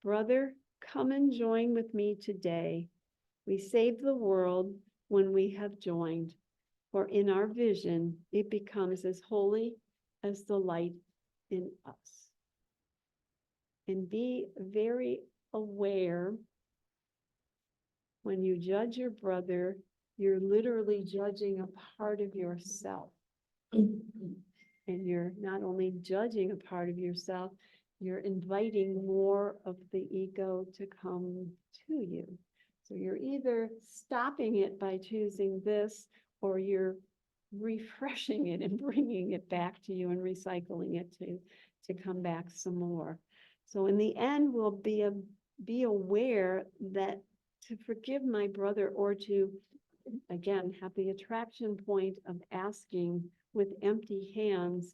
Brother, come and join with me today. We save the world when we have joined, for in our vision, it becomes as holy as the light in us. And be very aware when you judge your brother, you're literally judging a part of yourself. And you're not only judging a part of yourself, you're inviting more of the ego to come to you. So you're either stopping it by choosing this, or you're refreshing it and bringing it back to you and recycling it to come back some more. So in the end, we'll be aware that to forgive my brother, or to, again, have the attraction point of asking with empty hands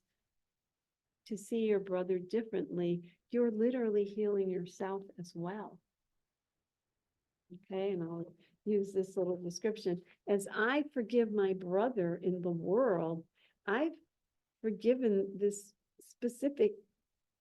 to see your brother differently, you're literally healing yourself as well. Okay, and I'll use this little description. As I forgive my brother in the world, I've forgiven this specific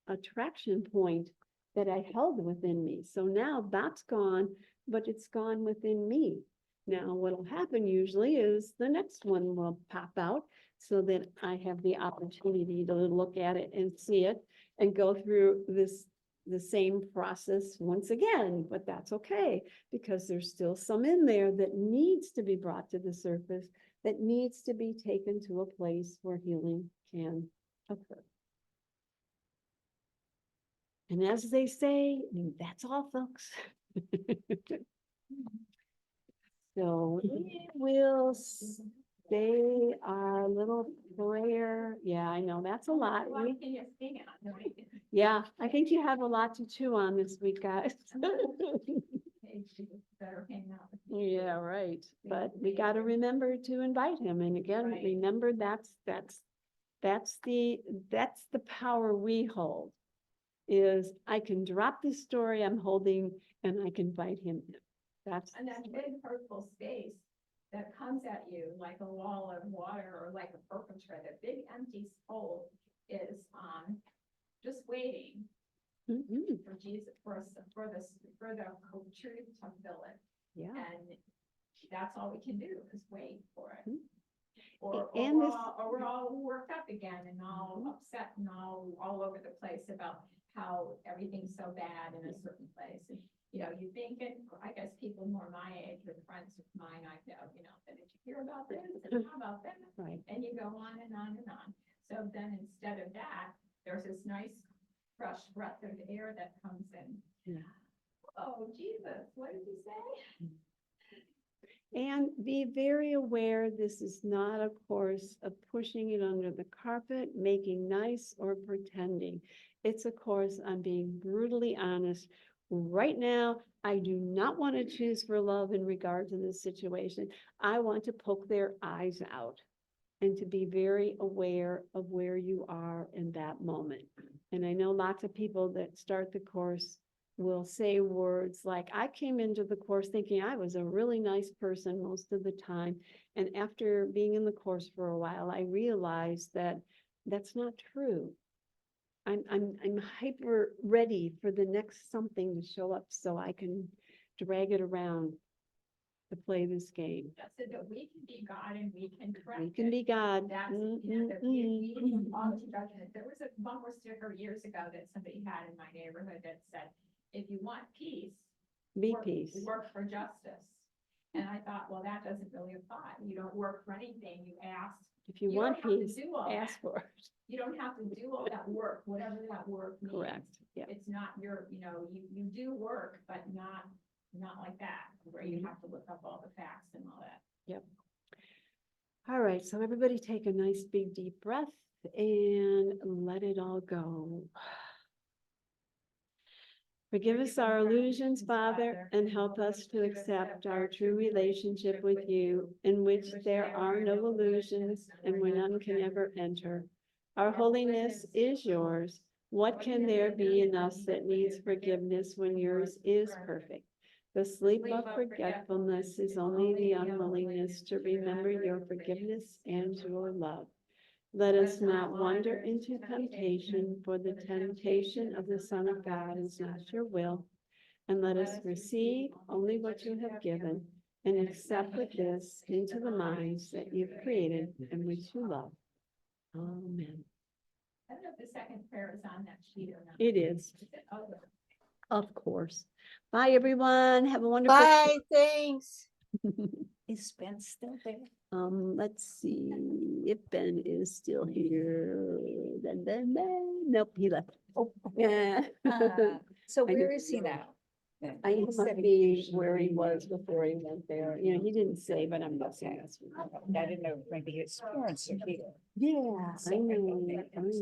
attraction point that I held within me. So now that's gone, but it's gone within me. Now, what'll happen usually is the next one will pop out so that I have the opportunity to look at it and see it and go through the same process once again, but that's okay, because there's still some in there that needs to be brought to the surface, that needs to be taken to a place where healing can occur. And as they say, that's all, folks. So we will say our little prayer. Yeah, I know, that's a lot. What We- can you stand on? Yeah, I think you have a lot to chew on this week, guys. Better hang out with me. Yeah, right. But we got to remember to invite him. And again, Right. remember that's the power we hold, is I can drop this story I'm holding and I can invite him in. That's, And that big hurtful space that comes at you like a wall of water or like a perpetrator, the big empty hole is, just waiting Mhm. for Jesus, for the truth to fill it. Yeah. And that's all we can do is wait for it. Mhm. Or And we're this- all worked up again and all upset and all over the place about how everything's so bad in a certain place. And, you know, you think it, I guess people more my age with friends of mine, I know, you know, did you hear about this? And how about that? Right. And you go on and on and on. So then instead of that, there's this nice fresh breath of air that comes in. Yeah. Oh, Jesus, what did you say? And be very aware, this is not a course of pushing it under the carpet, making nice, or pretending. It's a course on being brutally honest. Right now, I do not want to choose for love in regard to this situation. I want to poke their eyes out and to be very aware of where you are in that moment. And I know lots of people that start the course will say words like, I came into the course thinking I was a really nice person most of the time. And after being in the course for a while, I realized that that's not true. I'm hyper ready for the next something to show up so I can drag it around to play this game. That's it, that we can be God and we can correct We can it. be God. That's, you know, that we Mm. all judgment. There was a bumper sticker years ago that somebody had in my neighborhood that said, if you want peace, Be work- peace. Work for justice. And I thought, well, that doesn't really apply. You don't work for anything. You ask. If you You don't want have to peace, do all ask that. for it. You don't have to do all that work, whatever that work means. Correct. Yeah. It's not your, you know, you do work, but not like that, where you Mhm. have to look up all the facts and all that. All right, so everybody take a nice big deep breath and let it all go. Forgive us our illusions, Father, and help us to accept our true relationship with you, in which there are no illusions and where none can ever enter. Our holiness is yours. What can there be in us that needs forgiveness when yours is perfect? The sleep of forgetfulness is only the unwillingness to remember your forgiveness and your love. Let us not wander into temptation, for the temptation of the Son of God is not your will. And let us receive only what you have given, and accept with this into the minds that you've created and which you love. Amen. I don't know if the second prayer is on that sheet or not. It is, Is it? Oh, of course. Bye, everyone. Have a wonderful. Bye, thanks. Is Ben still there? Let's see if Ben is still here. Nope, he left. Oh, Yeah. so I where know. is he now? I He must said he- be where he was before he went there. You know, he didn't say, but I'm guessing Okay. that's. I didn't know, maybe his parents are here. Yeah, I know.